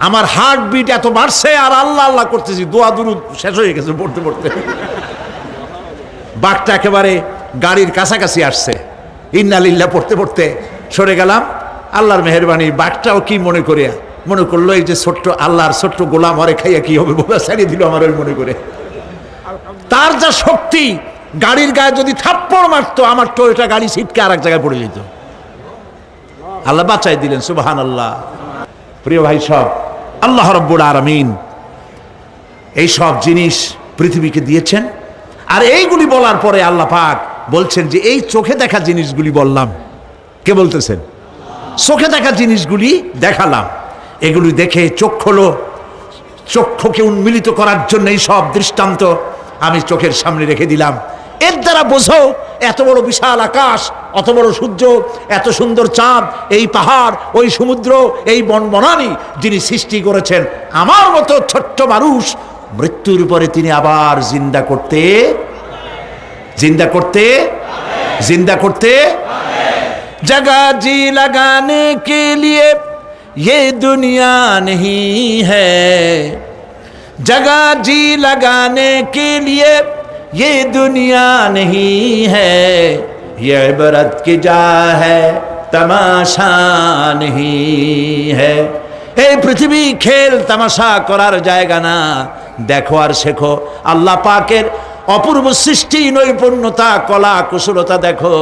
আমার হার্ট বিট এত বাড়ছে, আর আল্লাহ আল্লাহ করতেছি, দোয়া দুরুদ শেষ হয়ে গেছে পড়তে পড়তে। বাঘটা একেবারে গাড়ির কাছাকাছি আসছে, ইন্না লিল্লাহ পড়তে পড়তে সরে গেলাম। আল্লাহর মেহেরবানি, বাঘটাও কি মনে করলো এই যে ছোট্ট আল্লাহর ছোট্ট গোলাম, হরে খাইয়া কি হবে, বোঝা ছাড়িয়ে দিল আমার ওই মনে করে। তার যা শক্তি, গাড়ির গায়ে যদি থাপ্পড় মারতো, আমার টয়োটা গাড়ি ছিটকে আর এক জায়গায় পড়ে যেত। আল্লাহ বাঁচাই দিলেন, সুবহানাল্লাহ। প্রিয় ভাই সব, আল্লাহ রাব্বুল আলামিন এই সব জিনিস পৃথিবীকে দিয়েছেন। আর এইগুলি বলার পরে আল্লাহ পাক বলছেন যে এই চোখে দেখা জিনিসগুলি বললাম। কে বলতেছেন? চোখে দেখা জিনিসগুলি দেখালাম। এগুলি দেখে চক্ষুকে উন্মিলিত করার জন্য এই সব দৃষ্টান্ত আমি চোখের সামনে রেখে দিলাম। এর দ্বারা বোঝো, এত বড় বিশাল আকাশ, অত বড় সূর্য, এত সুন্দর চাঁদ, এই পাহাড়, ওই সমুদ্র, এই বনবনানি যিনি সৃষ্টি করেছেন, আমার মতো ছোট্ট মানুষ মৃত্যুর পরে তিনি আবার জিন্দা করতে जगह जी लगाने के लिए ये दुनिया नहीं है, जगह जी लगाने के लिए ये दुनिया नहीं है, ये इबरत की जा है तमाशा नहीं है। এই পৃথিবী খেল তামাশা করার জায়গা না, দেখো আর শেখো আল্লাহ পাকের অপূর্ব সৃষ্টি, নৈপুণ্যতা, কলা কুশলতা দেখো,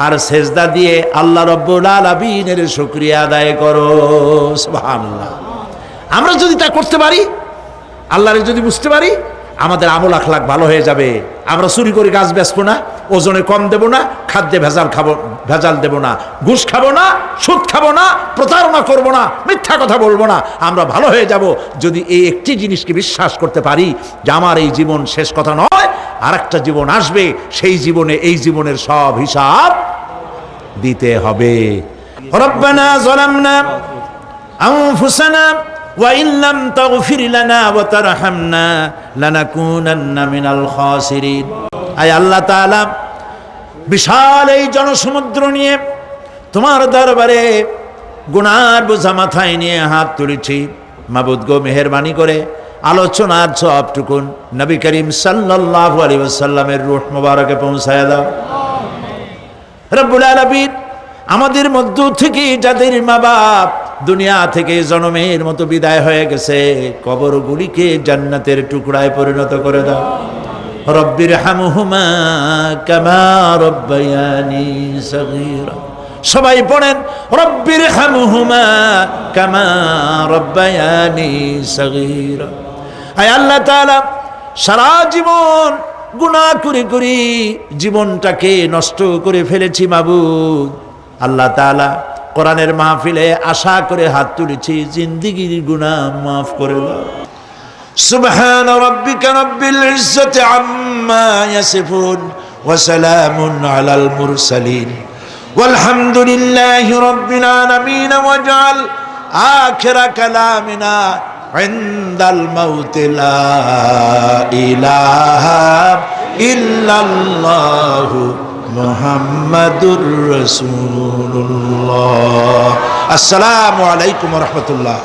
আর সেজদা দিয়ে আল্লাহ রব্বুল আলামিনের শুকরিয়া আদায় করো। সুবহানাল্লাহ। আমরা যদি তা করতে পারি, আল্লাহরে যদি বুঝতে পারি, আমাদের আমল আখলাক ভালো হয়ে যাবে। আমরা চুরি করে গাছ বেচবো না, ওজনে কম দেব না, খাদ্যে ভেজাল দেব না, ঘুষ খাবো না, সুদ খাবো না, প্রতারণা করব না, মিথ্যা কথা বলবো না। আমরা ভালো হয়ে যাব যদি এই একটি জিনিসকে বিশ্বাস করতে পারি যে আমার এই জীবন শেষ কথা নয়, আর একটা জীবন আসবে, সেই জীবনে এই জীবনের সব হিসাব দিতে হবে। রব্বানা যালামনা আনফুসানা وإن لم تغفر لنا وترحمنا لنكونن من الخاسرين। আয় আল্লাহ তাআলা, বিশাল এই জনসমুদ্র নিয়ে তোমার দরবারে গুনার বোঝা মাথায় নিয়ে হাত তুলেছি। মাবুদ গো, মেহেরবানি করে আলোচনার সবটুকুন নবী করিম সাল্লাল্লাহু আলাইহি ওয়াসাল্লামের রূহ মুবারকে পৌঁছায় দাও। রব্বুল আলামিন, আমাদের মধ্য থেকে যাদের মা বাপ দুনিয়া থেকে জনমের মতো বিদায় হয়ে গেছে, কবরগুলিকে জান্নাতের টুকরায় পরিণত করে দাও। রব্বির হামহুমা কামা রব্বায়ানি সগীরা। সবাই পড়েন, রব্বির হামহুমা কামা রব্বায়ানি সগীরা। আয় আল্লাহ তাআলা, সারা জীবন গুনাহ করে করে জীবনটাকে নষ্ট করে ফেলেছি মাবুদ। আল্লাহ তাআলা, কোরআনের মাহফিলে আশা করে হাত তুলেছি, জিন্দেগীর গুনাহ মাফ করে দাও। সুবহান রাব্বিকা রাব্বিল ইজ্জাতি আম্মা ইয়াসিফুন ওয়া সালামুন আলাল মুরসালিন ওয়ালহামদুলিল্লাহি রাব্বিল আলামিন। ওয়াজআল আখিরা কালামিনা ইনদাল মাউত লা ইলাহা ইল্লাল্লাহু মুহাম্মাদুর রাসূলুল্লাহ। আসসালামু আলাইকুম ওয়া রাহমাতুল্লাহ।